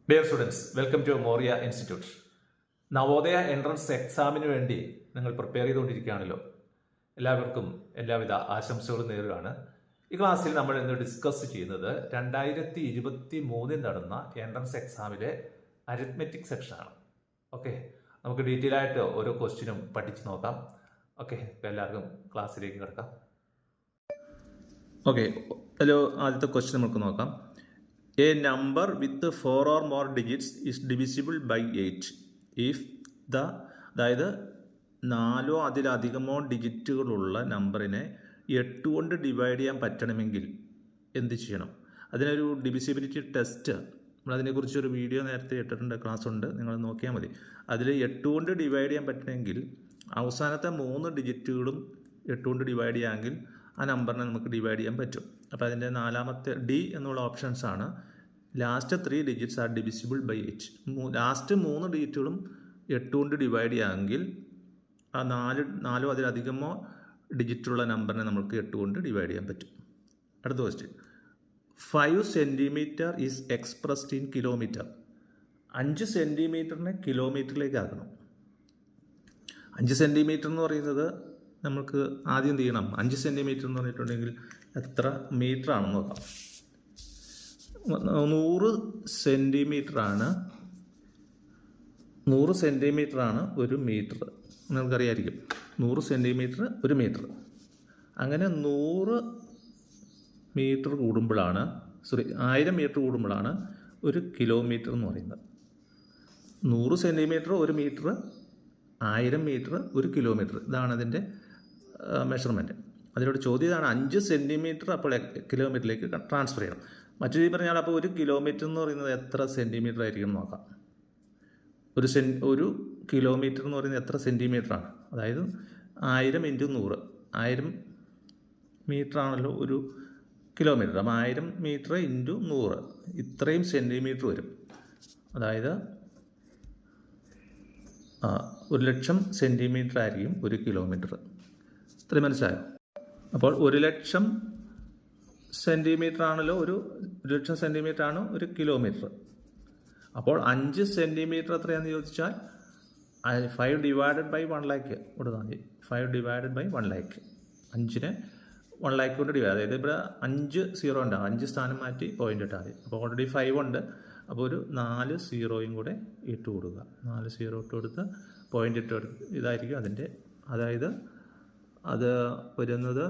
Dear students, welcome to Moriya institute. Navodaya entrance എക്സാമിന് വേണ്ടി നിങ്ങൾ പ്രിപ്പയർ ചെയ്തുകൊണ്ടിരിക്കുകയാണല്ലോ. എല്ലാവർക്കും എല്ലാവിധ ആശംസകളും നേരുകയാണ്. ഈ ക്ലാസ്സിൽ നമ്മൾ ഇന്ന് ഡിസ്കസ് ചെയ്യുന്നത് 2023 നടന്ന എൻട്രൻസ് എക്സാമിലെ അരിത്മെറ്റിക് സെക്ഷനാണ്. ഓക്കെ, നമുക്ക് ഡീറ്റെയിൽ ആയിട്ട് ഓരോ ക്വസ്റ്റ്യനും പഠിച്ചു നോക്കാം. ഓക്കെ, ഇപ്പോൾ എല്ലാവർക്കും ക്ലാസ്സിലേക്ക് കിടക്കാം. ഓക്കെ, ഹലോ, ആദ്യത്തെ ക്വസ്റ്റ്യൻ നമുക്ക് നോക്കാം. A number with 4 or more digits is divisible by 8 if അതായത് 4 അതിലധികമോ ഡിജിറ്റുകളുള്ള നമ്പറിനെ 8 കൊണ്ട് ഡിവൈഡ് ചെയ്യാൻ പറ്റണമെങ്കിൽ എന്ത് ചെയ്യണം? അതിനൊരു ഡിവിസിബിലിറ്റി ടെസ്റ്റ്, നമ്മളതിനെക്കുറിച്ചൊരു വീഡിയോ നേരത്തെ ഇട്ടിട്ടുണ്ട്, ക്ലാസ് ഉണ്ട്, നിങ്ങൾ നോക്കിയാൽ മതി. അതിൽ 8 കൊണ്ട് ഡിവൈഡ് ചെയ്യാൻ പറ്റണമെങ്കിൽ അവസാനത്തെ 3 ഡിജിറ്റുകളും 8 കൊണ്ട് ഡിവൈഡ് ചെയ്യാമെങ്കിൽ ആ നമ്പറിനെ നമുക്ക് ഡിവൈഡ് ചെയ്യാൻ പറ്റും. അപ്പോൾ അതിൻ്റെ നാലാമത്തെ ഡി എന്നുള്ള ഓപ്ഷൻസ് ആണ്. Last 3 digits are divisible by 8. Last 3 ഡിജിറ്റുകളും 8 കൊണ്ട് ഡിവൈഡ് ചെയ്യാമെങ്കിൽ ആ 4 അതിലധികമോ ഡിജിറ്റുള്ള നമ്പറിനെ നമുക്ക് 8 കൊണ്ട് ഡിവൈഡ് ചെയ്യാൻ പറ്റും. അടുത്ത question, 5 centimetre is expressed in kilometre. 5 സെൻറ്റിമീറ്ററിനെ കിലോമീറ്ററിലേക്ക് ആക്കണം. 5 സെൻറ്റിമീറ്റർ എന്ന് പറയുന്നത് നമുക്ക് ആദ്യം എന്ത് ചെയ്യണം? 5 സെൻറ്റിമീറ്റർ എന്ന് പറഞ്ഞിട്ടുണ്ടെങ്കിൽ എത്ര മീറ്റർ ആണെന്ന് നോക്കാം. 100 സെൻറ്റിമീറ്ററാണ് ഒരു മീറ്റർ. നിങ്ങൾക്കറിയായിരിക്കും 100 സെൻറ്റിമീറ്റർ ഒരു മീറ്റർ. അങ്ങനെ 100 മീറ്റർ കൂടുമ്പോഴാണ് 1000 മീറ്റർ കൂടുമ്പോഴാണ് ഒരു കിലോമീറ്റർ എന്ന് പറയുന്നത്. 100 സെൻറ്റിമീറ്റർ ഒരു മീറ്റർ, 1000 മീറ്റർ ഒരു കിലോമീറ്റർ. ഇതാണ് അതിൻ്റെ മെഷർമെൻറ്റ്. അതിലൂടെ ചോദ്യം ഇതാണ്, 5 സെൻറ്റിമീറ്റർ അപ്പോൾ കിലോമീറ്ററിലേക്ക് ട്രാൻസ്ഫർ ചെയ്യണം. മറ്റു രീതി പറഞ്ഞാൽ അപ്പോൾ ഒരു കിലോമീറ്റർ എന്ന് പറയുന്നത് എത്ര സെൻറ്റിമീറ്റർ ആയിരിക്കും നോക്കാം. ഒരു കിലോമീറ്റർ എന്ന് പറയുന്നത് എത്ര സെൻറ്റിമീറ്ററാണ്? അതായത് 1000 × 100, 1000 മീറ്റർ ആണല്ലോ ഒരു കിലോമീറ്റർ. അപ്പോൾ 1000 മീറ്റർ × 100 ഇത്രയും സെൻറ്റിമീറ്റർ വരും. അതായത് 1,00,000 സെൻറ്റിമീറ്റർ ആയിരിക്കും ഒരു കിലോമീറ്റർ. ഇത്രയും മനസ്സിലായോ? അപ്പോൾ 1,00,000 സെൻറ്റിമീറ്റർ ആണല്ലോ 1,00,000 സെൻറ്റിമീറ്റർ ആണ് ഒരു കിലോമീറ്റർ. അപ്പോൾ 5 സെൻറ്റിമീറ്റർ എത്രയാണെന്ന് ചോദിച്ചാൽ 5 ഡിവൈഡഡ് ബൈ 1,00,000 കൊടുത്താൽ മതി. 5 ഡിവൈഡഡ് ബൈ 1,00,000. 5നെ 1,00,000 കൊണ്ട് ഡിവൈഡ്, അതായത് ഇവിടെ 5 0 ഉണ്ടാകും, 5 സ്ഥാനം മാറ്റി പോയിന്റ് ഇട്ടാൽ മതി. അപ്പോൾ ഓൾറെഡി 5 ഉണ്ട്. അപ്പോൾ ഒരു 4 0 കൂടെ ഇട്ട് കൊടുക്കുക. 4 0 ഇട്ട് കൊടുത്ത് പോയിന്റ് ഇട്ട് കൊടുക്കുക. ഇതായിരിക്കും അതിൻ്റെ, അതായത് അത് വരുന്നത്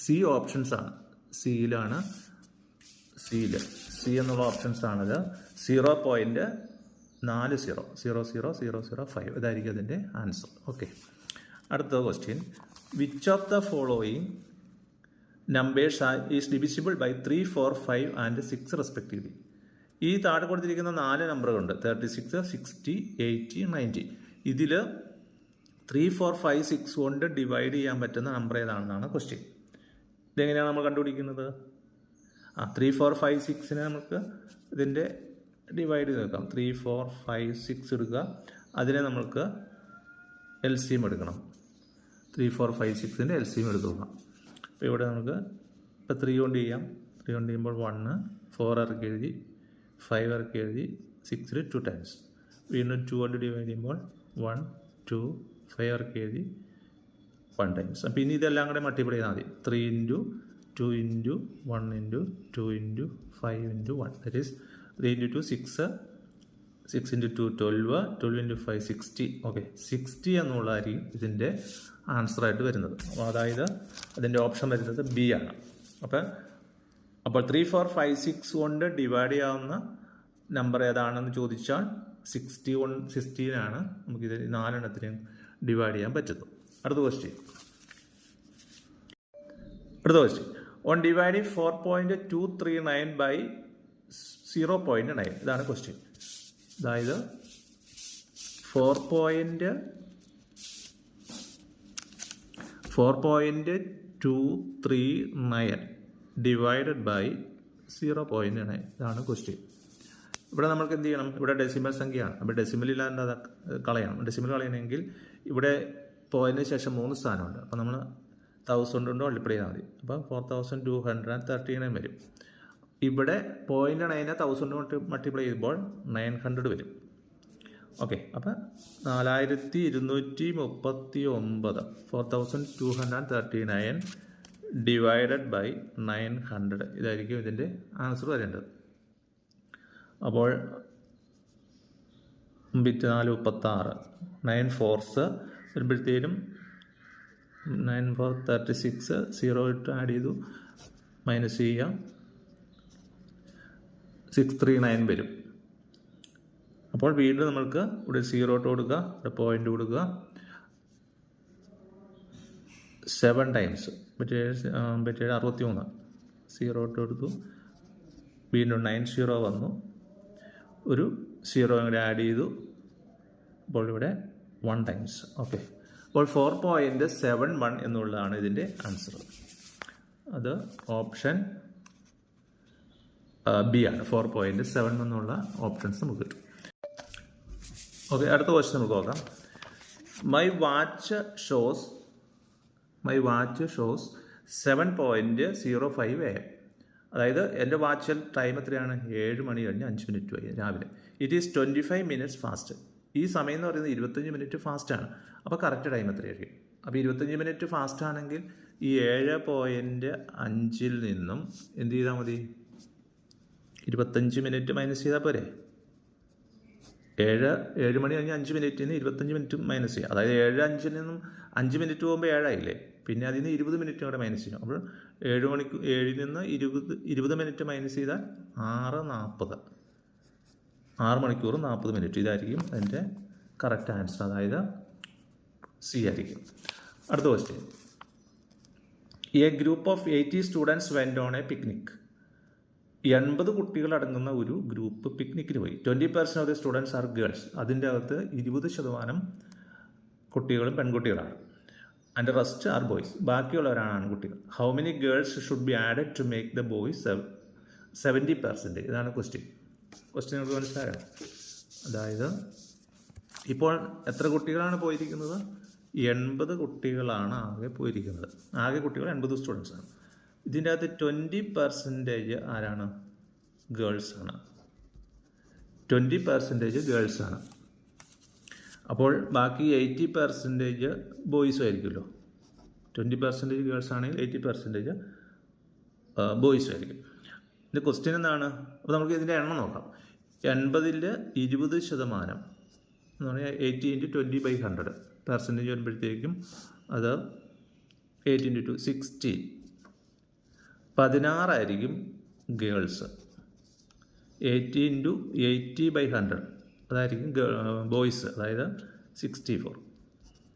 സി ഓപ്ഷൻസാണ്. സിയിലാണ്, സി എന്നുള്ള ഓപ്ഷൻസാണത്. 0.400005 ഇതായിരിക്കും അതിൻ്റെ ആൻസർ. ഓക്കെ, അടുത്ത question, which of the following numbers is divisible by 3, 4, 5 and 6 respectively. ഈ താഴെ കൊടുത്തിരിക്കുന്ന 4 നമ്പറുകളുണ്ട്, 36, 60, 80, 90. ഇതിൽ 3, 4, 5, 6 കൊണ്ട് ഡിവൈഡ് ചെയ്യാൻ പറ്റുന്ന നമ്പർ ഏതാണെന്നാണ് ക്വസ്റ്റ്യൻ. ഇതെങ്ങനെയാണ് നമ്മൾ കണ്ടുപിടിക്കുന്നത്? 3, 4, 5, 6നെ നമുക്ക് ഇതിൻ്റെ ഡിവൈഡ് ചെയ്ത് നോക്കാം. 3, 4, 5, 6 എടുക്കുക. അതിനെ നമുക്ക് LCM എടുക്കണം. 3, 4, 5, 6ൻ്റെ LCM എടുത്ത് നോക്കാം. അപ്പോൾ ഇവിടെ നമുക്ക് ഇപ്പോൾ 3 കൊണ്ട് ചെയ്യാം. 3 കൊണ്ട് ചെയ്യുമ്പോൾ 1, 4 ഇറക്കി എഴുതി, 5 ഇറക്കി എഴുതി, 6 2 ടൈംസ്. വീണ്ടും 2 കൊണ്ട് ഡിവൈഡ് ചെയ്യുമ്പോൾ 1, 2, 5 ഇറക്കി എഴുതി 1 ടൈംസ്. അപ്പോൾ ഇനി ഇതെല്ലാം കൂടെ മൾട്ടിപ്ലൈ ചെയ്താൽ മതി. 3 × 2 × 1 × 2 × 5 × 1 ദാറ്റ് ഈസ് 3 × 2 6, 6 × 2 12, 12 × 5 60. ഓക്കെ, 60 എന്നുള്ളതായിരിക്കും ഇതിൻ്റെ ആൻസറായിട്ട് വരുന്നത്. അതായത് അതിൻ്റെ ഓപ്ഷൻ വരുന്നത് ബി ആണ്. അപ്പോൾ 3, 4, 5, 6 കൊണ്ട് ഡിവൈഡ് ചെയ്യാവുന്ന നമ്പർ ഏതാണെന്ന് ചോദിച്ചാൽ 16 നമുക്കിത് 4 എണ്ണത്തിനെയും ഡിവൈഡ് ചെയ്യാൻ പറ്റുന്നത്. അടുത്ത ക്വസ്റ്റ്യൻ, ഓൺ ഡിവൈഡിങ് 4.239 ബൈ 0.9. ഇതാണ് ക്വസ്റ്റ്യൻ. അതായത് 4.239 ഡിവൈഡഡ് ബൈ 0.9. ഇതാണ് ക്വസ്റ്റ്യൻ. ഇവിടെ നമുക്ക് എന്ത് ചെയ്യണം? ഇവിടെ ഡെസിമൽ സംഖ്യയാണ്. അപ്പോൾ ഡെസിമൽ ഇല്ലാണ്ട് അത് കളയണം. ഡെസിമൽ കളയണമെങ്കിൽ ഇവിടെ പോയിന്റിന് ശേഷം 3 സ്ഥാനമുണ്ട്. അപ്പോൾ നമ്മൾ 1000 കൊണ്ട് മൾട്ടിപ്ലൈ ചെയ്താൽ മതി. അപ്പോൾ 4239 വരും. ഇവിടെ 0.9 1000 കൊണ്ട് മൾട്ടിപ്ലൈ ചെയ്യുമ്പോൾ 900 വരും. ഓക്കെ, അപ്പോൾ 4239 4239 ഡിവൈഡഡ് ബൈ 900 ഇതായിരിക്കും ഇതിൻ്റെ ആൻസർ വരേണ്ടത്. അപ്പോൾ 436 9 4s വരുമ്പോഴത്തേനും 9 4 36 0 ഇട്ട് ആഡ് ചെയ്തു മൈനസ് ചെയ്യാം 639 വരും. അപ്പോൾ വീണ്ടും നമ്മൾക്ക് ഇവിടെ 0 ഇട്ട് കൊടുക്കുക, ഇവിടെ പോയിന്റ് കൊടുക്കുക, 7 ടൈംസ് 63 0 ഇട്ട് കൊടുത്തു, വീണ്ടും 90 വന്നു, ഒരു 0 കൂടെ ആഡ് ചെയ്തു, അപ്പോൾ ഇവിടെ 1 ടൈംസ്. ഓക്കെ, അപ്പോൾ 4.71 എന്നുള്ളതാണ് ഇതിൻ്റെ ആൻസർ. അത് ഓപ്ഷൻ ബി ആണ്. 4.7 എന്നുള്ള ഓപ്ഷൻസ് നമുക്ക് കിട്ടും. ഓക്കെ, അടുത്ത ക്വസ്റ്റ്യൻ നമുക്ക് നോക്കാം. My watch shows 7.05 AM. അതായത് എൻ്റെ വാച്ചിൽ ടൈം എത്രയാണ്? 7 മണി കഴിഞ്ഞ് 5 മിനിറ്റ് ആയി രാവിലെ. It is 25 minutes fast. ഈ സമയം എന്ന് പറയുന്നത് 25 മിനിറ്റ് ഫാസ്റ്റാണ്. അപ്പോൾ കറക്റ്റ് ടൈം എത്രയായിരിക്കും? അപ്പോൾ 25 മിനിറ്റ് ഫാസ്റ്റ് ആണെങ്കിൽ ഈ 7.5 നിന്നും എന്ത് ചെയ്താൽ മതി? 25 മിനിറ്റ് മൈനസ് ചെയ്താൽ പോരെ? 7 മണി കഴിഞ്ഞ് 5 മിനിറ്റിൽ നിന്ന് 25 മിനിറ്റ് മൈനസ് ചെയ്യുക. അതായത് 7:05 നിന്നും 5 മിനിറ്റ് പോകുമ്പോൾ 7 ആയില്ലേ? പിന്നെ അതിൽ നിന്ന് 20 മിനിറ്റ് കൂടെ മൈനസ് ചെയ്യും. അപ്പോൾ 7 നിന്ന് 20 മിനിറ്റ് മൈനസ് ചെയ്താൽ 6:40. 6 മണിക്കൂർ 40 മിനിറ്റ്. ഇതായിരിക്കും അതിൻ്റെ കറക്റ്റ് ആൻസർ. അതായത് സി ആയിരിക്കും. അടുത്ത question. A group of 80 students went on a picnic. 80 കുട്ടികൾ അടങ്ങുന്ന ഒരു ഗ്രൂപ്പ് പിക്നിക്കിന് പോയി. 20% of the students are girls. അതിൻ്റെ അകത്ത് 20% കുട്ടികളും പെൺകുട്ടികളാണ്. And rest are boys. ബാക്കിയുള്ളവരാണ് ആൺകുട്ടികൾ. How many girls should be added to make the boys 70%? ഇതാണ് ക്വസ്റ്റ്യൻ. ക്വസ്റ്റ്യൻ നമുക്ക് മനസ്സിലായോ? അതായത് ഇപ്പോൾ എത്ര കുട്ടികളാണ് പോയിരിക്കുന്നത്? 80 കുട്ടികളാണ് ആകെ പോയിരിക്കുന്നത്. ആകെ കുട്ടികൾ 80 സ്റ്റുഡൻസ് ആണ്. ഇതിൻ്റെ അകത്ത് 20% ആരാണ്? ഗേൾസാണ്. 20% ഗേൾസാണ്. അപ്പോൾ ബാക്കി 80% ബോയ്സും ആയിരിക്കുമല്ലോ. 20% ഗേൾസ് ആണെങ്കിൽ 80% ബോയ്സും ആയിരിക്കും. ഇതിൻ്റെ ക്വസ്റ്റ്യൻ എന്താണ്? അപ്പോൾ നമുക്ക് ഇതിൻ്റെ എണ്ണം നോക്കാം. 80ൽ 20% എന്ന് പറഞ്ഞാൽ 80 × 20/100 പെർസെൻറ്റേജ് വരുമ്പോഴത്തേക്കും അത് 8 × 2 60. 16 ആയിരിക്കും ഗേൾസ്. 80 × 80/100 അതായിരിക്കും ബോയ്സ്. അതായത് 64.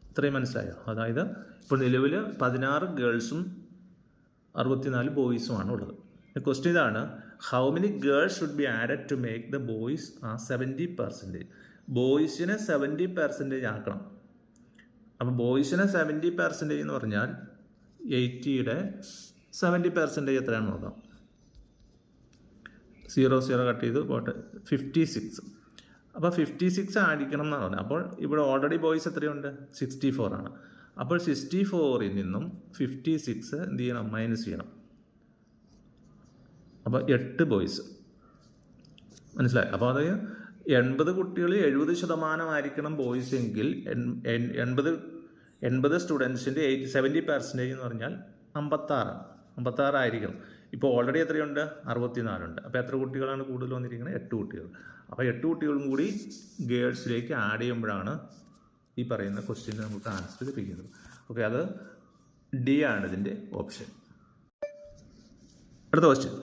ഇത്രയും മനസ്സിലായോ? അതായത് ഇപ്പോൾ നിലവിൽ 16 ഗേൾസും 64 ബോയ്സുമാണ് ഉള്ളത്. ക്വസ്റ്റ്യൻ ഇതാണ്. How many girls should be added to make the boys 70%? ബോയ്സിനെ 70% ആക്കണം. അപ്പോൾ ബോയ്സിനെ 70% എന്ന് പറഞ്ഞാൽ 80യുടെ 70% എത്രയാണെന്ന് നോക്കാം. 0 കട്ട് ചെയ്ത് പോട്ടെ. 56. അപ്പോൾ 56 ആയിരിക്കണം എന്നാണ് പറഞ്ഞത്. അപ്പോൾ ഇവിടെ ഓൾറെഡി ബോയ്സ് എത്രയുണ്ട്? 64 ആണ്. അപ്പോൾ 64ൽ നിന്നും 56 എന്ത് ചെയ്യണം? മൈനസ് ചെയ്യണം. അപ്പോൾ 8 ബോയ്സ്. മനസ്സിലായി? അപ്പോൾ അത് 80 കുട്ടികളിൽ 70% ആയിരിക്കണം ബോയ്സ് എങ്കിൽ 80 സ്റ്റുഡൻസിൻ്റെ 70% എന്ന് പറഞ്ഞാൽ 56 ആയിരിക്കണം. ഇപ്പോൾ ഓൾറെഡി എത്രയുണ്ട്? 64 ഉണ്ട്. അപ്പോൾ എത്ര കുട്ടികളാണ് കൂടുതൽ വന്നിരിക്കുന്നത്? 8 കുട്ടികൾ. അപ്പോൾ 8 കുട്ടികളും കൂടി ഗേൾസിലേക്ക് ആഡ് ചെയ്യുമ്പോഴാണ് ഈ പറയുന്ന ക്വസ്റ്റ്യന് നമുക്ക് ആൻസർ ലഭിക്കുന്നത്. ഓക്കെ, അത് ഡി ആണ് ഇതിൻ്റെ ഓപ്ഷൻ. അടുത്ത question.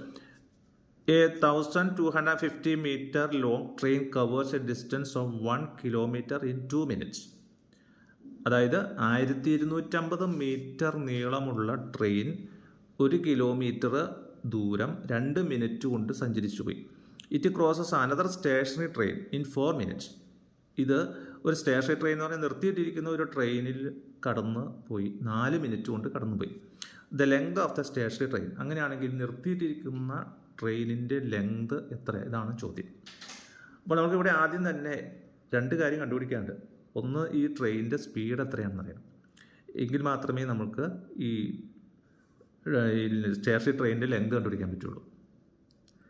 A 1250 meter long train covers a distance of 1 kilometer in 2 minutes. അതായത് 1250 മീറ്റർ നീളമുള്ള ട്രെയിൻ 1 കിലോമീറ്റർ ദൂരം 2 മിനിറ്റ് കൊണ്ട് സഞ്ചരിച്ചു പോയി. It crosses another stationary train in 4 minutes. ഇത് ഒരു സ്റ്റേഷനറി ട്രെയിൻ എന്ന് പറഞ്ഞാൽ നിർത്തിയിട്ടിരിക്കുന്ന ഒരു ട്രെയിനിൽ കടന്നു പോയി 4 മിനിറ്റ് കൊണ്ട് കടന്നുപോയി. The length of the stationary train. അങ്ങനെയാണെങ്കിൽ നിർത്തിയിട്ടിരിക്കുന്ന ട്രെയിനിൻ്റെ ലെങ്ത് എത്ര? ഇതാണ് ചോദ്യം. അപ്പോൾ നമുക്കിവിടെ ആദ്യം തന്നെ 2 കാര്യം കണ്ടുപിടിക്കാനുണ്ട്. ഒന്ന്, ഈ ട്രെയിനിൻ്റെ സ്പീഡ് എത്രയാണെന്ന് അറിയണം. എങ്കിൽ മാത്രമേ നമുക്ക് ഈ സ്റ്റെയർഷി ട്രെയിനിൻ്റെ ലെങ്ത് കണ്ടുപിടിക്കാൻ പറ്റുള്ളൂ.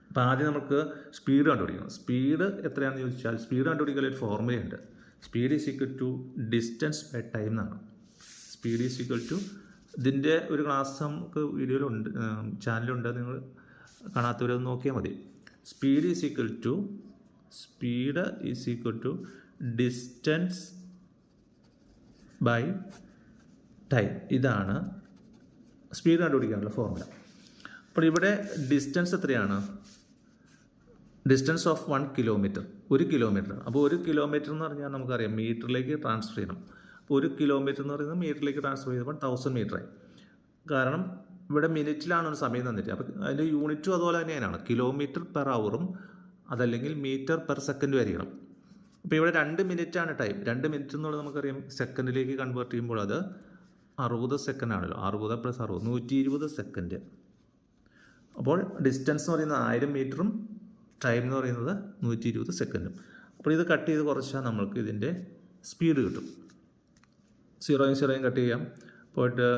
അപ്പോൾ ആദ്യം നമുക്ക് സ്പീഡ് കണ്ടുപിടിക്കണം. സ്പീഡ് എത്രയാണെന്ന് ചോദിച്ചാൽ സ്പീഡ് കണ്ടുപിടിക്കാൻ ഒരു ഫോർമുലയുണ്ട്. Speed is equal to distance by time എന്നാണ്. സ്പീഡ് ഈസ് ഈക്വൽ ടു, ഇതിൻ്റെ ഒരു ക്ലാസ് നമുക്ക് വീഡിയോയിലുണ്ട്, ചാനലുണ്ട്, നിങ്ങൾ കാണാത്തവരത് നോക്കിയാൽ മതി. Speed is equal to distance by time. ഇതാണ് സ്പീഡ് കണ്ടുപിടിക്കാനുള്ള ഫോർമുല. അപ്പോൾ ഇവിടെ ഡിസ്റ്റൻസ് എത്രയാണ്? Distance of 1 kilometre, 1 kilometre. അപ്പോൾ 1 കിലോമീറ്റർ എന്ന് പറഞ്ഞാൽ നമുക്കറിയാം മീറ്ററിലേക്ക് ട്രാൻസ്ഫർ ചെയ്യണം. അപ്പോൾ 1 കിലോമീറ്റർ എന്ന് പറയുന്നത് മീറ്ററിലേക്ക് ട്രാൻസ്ഫർ ചെയ്തപ്പോൾ 1000 മീറ്ററായി. കാരണം ഇവിടെ മിനിറ്റിലാണ് ഒരു സമയം തന്നിട്ട്. അപ്പോൾ അതിൻ്റെ യൂണിറ്റും അതുപോലെ തന്നെയാണ്, കിലോമീറ്റർ പെർ അവറും അതല്ലെങ്കിൽ മീറ്റർ പെർ സെക്കൻഡ് ആയിരിക്കണം. അപ്പോൾ ഇവിടെ 2 മിനിറ്റാണ് ടൈം. 2 മിനിറ്റ് എന്നുള്ളത് നമുക്കറിയാം സെക്കൻഡിലേക്ക് കൺവേർട്ട് ചെയ്യുമ്പോൾ അത് 60 സെക്കൻഡ് ആണല്ലോ. 60 + 60 120 സെക്കൻഡ്. അപ്പോൾ ഡിസ്റ്റൻസ് എന്ന് പറയുന്നത് 1000 മീറ്ററും ടൈം എന്ന് പറയുന്നത് 120 സെക്കൻഡും. അപ്പോൾ ഇത് കട്ട് ചെയ്ത് കുറച്ചാൽ നമ്മൾക്ക് ഇതിൻ്റെ സ്പീഡ് കിട്ടും. 0 കട്ട് ചെയ്യാം. പോയിട്ട്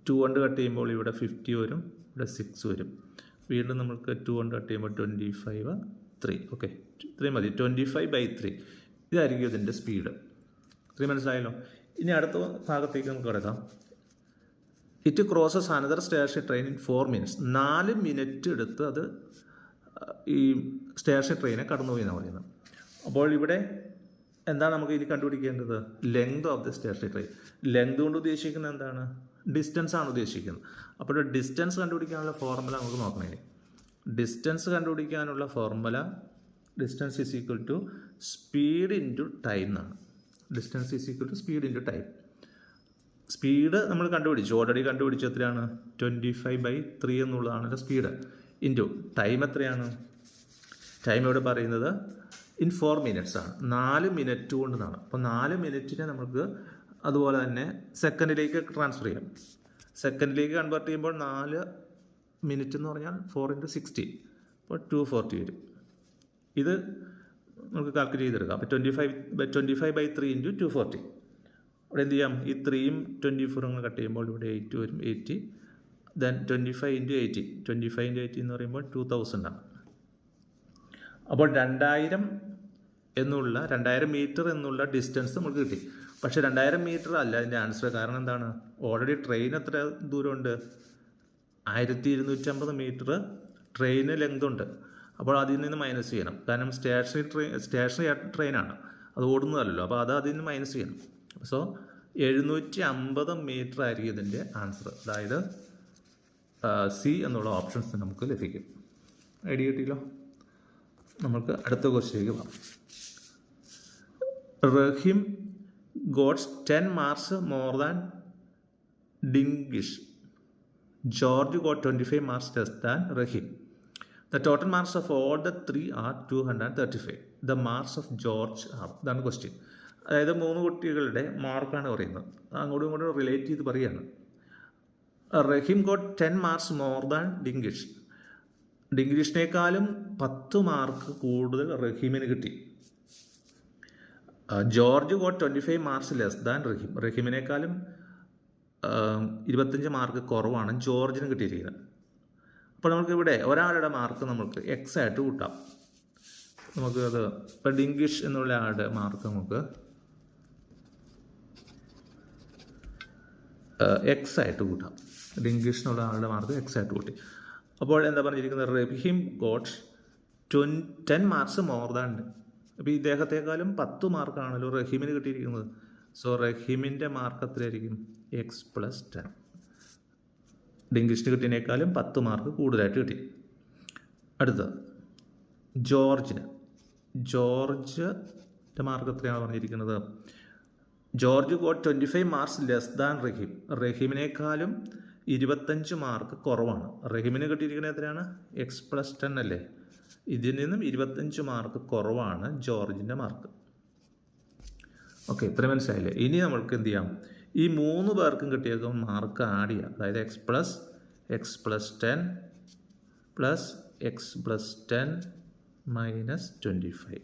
2 കൊണ്ട് കട്ട് ചെയ്യുമ്പോൾ ഇവിടെ 50 വരും, ഇവിടെ 6 വരും. വീണ്ടും നമുക്ക് 2 കൊണ്ട് കട്ട് ചെയ്യുമ്പോൾ 25 3. ഓക്കെ, ഇത്രയും മതി. 25/3 ഇതായിരിക്കും ഇതിൻ്റെ സ്പീഡ്. ഇത്രയും മനസ്സിലായല്ലോ. ഇനി അടുത്ത ഭാഗത്തേക്ക് നമുക്ക് കിടക്കാം. It crosses another station train in 4 minutes. 4 minute എടുത്ത് അത് ഈ സ്റ്റേഷൻ ട്രെയിനെ കടന്നുപോയി എന്നാണ് പറയുന്നത്. അപ്പോൾ ഇവിടെ എന്താണ് നമുക്ക് ഇനി കണ്ടുപിടിക്കേണ്ടത്? Length of the station train. Length കൊണ്ട് ഉദ്ദേശിക്കുന്നത് എന്താണ്? ഡിസ്റ്റൻസ് ആണ് ഉദ്ദേശിക്കുന്നത്. അപ്പോൾ ഡിസ്റ്റൻസ് കണ്ടുപിടിക്കാനുള്ള ഫോർമുല നമുക്ക് നോക്കണം. ഡിസ്റ്റൻസ് കണ്ടുപിടിക്കാനുള്ള formula distance is equal to speed into time എന്നാണ്. Distance is equal to speed into time. Speed നമ്മൾ കണ്ടുപിടിച്ചു, ഓൾറെഡി കണ്ടുപിടിച്ചു. എത്രയാണ്? 25/3 എന്നുള്ളതാണ് സ്പീഡ്. ഇൻറ്റു ടൈം എത്രയാണ്? ടൈം ഇവിടെ പറയുന്നത് ഇൻ 4 മിനിറ്റ്സ് ആണ്. 4 മിനിറ്റ് കൊണ്ടെന്നാണ്. അപ്പോൾ 4 മിനിറ്റിനെ നമുക്ക് അതുപോലെ തന്നെ സെക്കൻഡിലേക്ക് ട്രാൻസ്ഫർ ചെയ്യാം. സെക്കൻഡിലേക്ക് കൺവേർട്ട് ചെയ്യുമ്പോൾ 4 മിനിറ്റ് എന്ന് പറഞ്ഞാൽ 4 × 60, അപ്പോൾ 240 വരും. ഇത് നമുക്ക് കാൽക്കുലേറ്റ് ചെയ്തെടുക്കാം. അപ്പോൾ 25/3 × 240. ഇവിടെ എന്ത് ചെയ്യാം? ഈ 3യും 24 കട്ട് ചെയ്യുമ്പോൾ ഇവിടെ 8 വരും, 80. ദെൻ 25 × 80, 25 × 80 എന്ന് പറയുമ്പോൾ 2000 ആണ്. അപ്പോൾ 2000 മീറ്റർ എന്നുള്ള ഡിസ്റ്റൻസ് നമുക്ക് കിട്ടി. പക്ഷേ 2000 മീറ്റർ അല്ല അതിൻ്റെ ആൻസർ. കാരണം എന്താണ്? ഓൾറെഡി ട്രെയിൻ എത്ര ദൂരമുണ്ട്? 1250 മീറ്റർ ട്രെയിന് ലെങ്ത് ഉണ്ട്. അപ്പോൾ അതിൽ നിന്ന് മൈനസ് ചെയ്യണം. കാരണം സ്റ്റേഷനറി ട്രെയിനാണ്, അത് ഓടുന്നതല്ലോ. അപ്പോൾ അത് അതിൽ നിന്ന് മൈനസ് ചെയ്യണം. സോ 750 മീറ്റർ ആയിരിക്കും ഇതിൻ്റെ ആൻസർ. അതായത് സി എന്നുള്ള ഓപ്ഷൻസ് നമുക്ക് ലഭിക്കും. ഐഡിയ കിട്ടിയല്ലോ. നമുക്ക് അടുത്ത ക്വസ്റ്റ്യനിലേക്ക് പോകാം. Rahim gots 10 marks more than Dinkish. George got 25 marks less than Rahim. The total marks of all the three are 235. The marks of George are. ഇതാണ് ക്വസ്റ്റ്യൻ. അതായത് 3 കുട്ടികളുടെ മാർക്കാണ് പറയുന്നത്. അങ്ങോട്ടും ഇങ്ങോട്ടും റിലേറ്റ് ചെയ്ത് പറയുകയാണ്. Rahim got 10 marks more than Dinkish. ഡിങ്കിഷിനേക്കാളും 10 മാർക്ക് കൂടുതൽ റഹീമിന് കിട്ടി. George got 25 marks less than Rahim. റഹീമിനേക്കാളും 25 മാർക്ക് കുറവാണ് ജോർജിന് കിട്ടിയിരിക്കുന്നത്. അപ്പോൾ നമുക്കിവിടെ ഒരാളുടെ മാർക്ക് നമുക്ക് എക്സ് ആയിട്ട് കൂട്ടാം. നമുക്കത് ഇപ്പം ഡിങ്കിഷ് എന്നുള്ള ആളുടെ മാർക്ക് നമുക്ക് എക്സ് ആയിട്ട് കൂട്ടാം. ഡിങ്കിഷ് എന്നുള്ള ആളുടെ മാർക്ക് എക്സ് ആയിട്ട് കൂട്ടി. അപ്പോൾ എന്താ പറഞ്ഞിരിക്കുന്നത്? റഹീം ഗോട്ട് 10 മാർക്സ് മോർ ദാൻ. അപ്പോൾ ഇദ്ദേഹത്തെക്കാളും 10 മാർക്കാണല്ലോ റഹീമിന് കിട്ടിയിരിക്കുന്നത്. സോ റഹീമിൻ്റെ മാർക്ക് എത്രയായിരിക്കും? x+10. ഡിങ്കിഷിന് കിട്ടിയതിനേക്കാളും 10 മാർക്ക് കൂടുതലായിട്ട് കിട്ടി. അടുത്തത് ജോർജിൻ്റെ മാർക്ക് എത്രയാണ് പറഞ്ഞിരിക്കുന്നത്? George got 25 marks less than Rahim. റഹീമിനേക്കാളും 25 മാർക്ക് കുറവാണ്. റഹീമിന് കിട്ടിയിരിക്കുന്നത് എത്രയാണ്? x+10 അല്ലേ? ഇതിൽ നിന്നും 25 മാർക്ക് കുറവാണ് ജോർജിൻ്റെ മാർക്ക്. ഓക്കെ, ഇത്ര മനസ്സിലായില്ലേ? ഇനി നമ്മൾക്ക് എന്ത് ചെയ്യാം? ഈ 3 പേർക്കും കിട്ടിയേക്കും മാർക്ക് ആഡ് ചെയ്യാം. അതായത് x+10 - 25.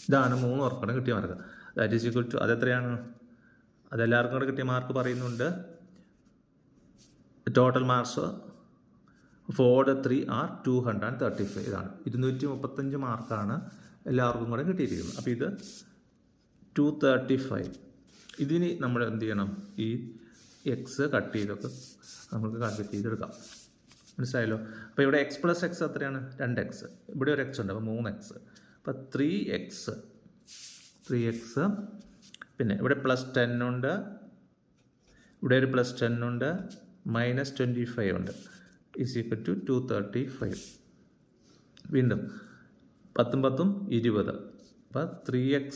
ഇതാണ് 3 പേർക്കാണ് കിട്ടിയ mark. That is equal to അതെത്രയാണ്? അതെല്ലാവർക്കും കൂടെ കിട്ടിയ മാർക്ക് പറയുന്നുണ്ട്. Total marks for the 3 are 235. ഇതാണ് 235 മാർക്കാണ് എല്ലാവർക്കും കൂടെ കിട്ടിയിരിക്കുന്നത്. അപ്പോൾ ഇത് 235. ഇതിന് നമ്മൾ എന്ത് ചെയ്യണം? ഈ എക്സ് കട്ട് ചെയ്തൊക്കെ നമുക്ക് കാൽക്കുലേറ്റ് ചെയ്തെടുക്കാം. മനസ്സിലായല്ലോ? അപ്പോൾ ഇവിടെ എക്സ് പ്ലസ് എക്സ് എത്രയാണ്? 2x. ഇവിടെ ഒരു എക്സ് ഉണ്ട്, അപ്പോൾ 3x. അപ്പോൾ 3x. പിന്നെ ഇവിടെ +10 ഉണ്ട്, ഇവിടെ ഒരു +10 ഉണ്ട്, -25 ഉണ്ട്, = 235. വീണ്ടും 10 10 20. അപ്പോൾ 3x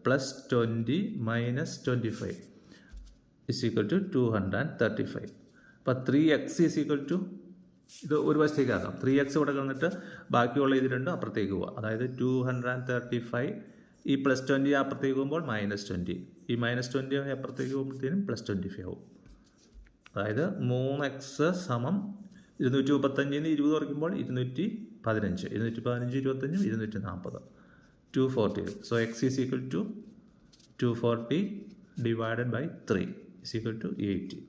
+ 20 - 25 = 235. അപ്പോൾ 3x = ഇത് ഒരു വശത്തേക്ക് ആക്കാം. 3x ഇവിടെ കളഞ്ഞിട്ട് ബാക്കിയുള്ള ഇത് രണ്ടും അപ്പുറത്തേക്ക് പോവുക. അതായത് 235. ഈ +20 അപ്പുറത്തേക്ക് പോകുമ്പോൾ -20. ഈ -20 അപ്പുറത്തേക്ക് പോകുമ്പോഴത്തേനും +25 ആവും. അതായത് 3x = 235 20 കുറയ്ക്കുമ്പോൾ 215. 215 25 240. 240. So x = 240 / 3 = 80.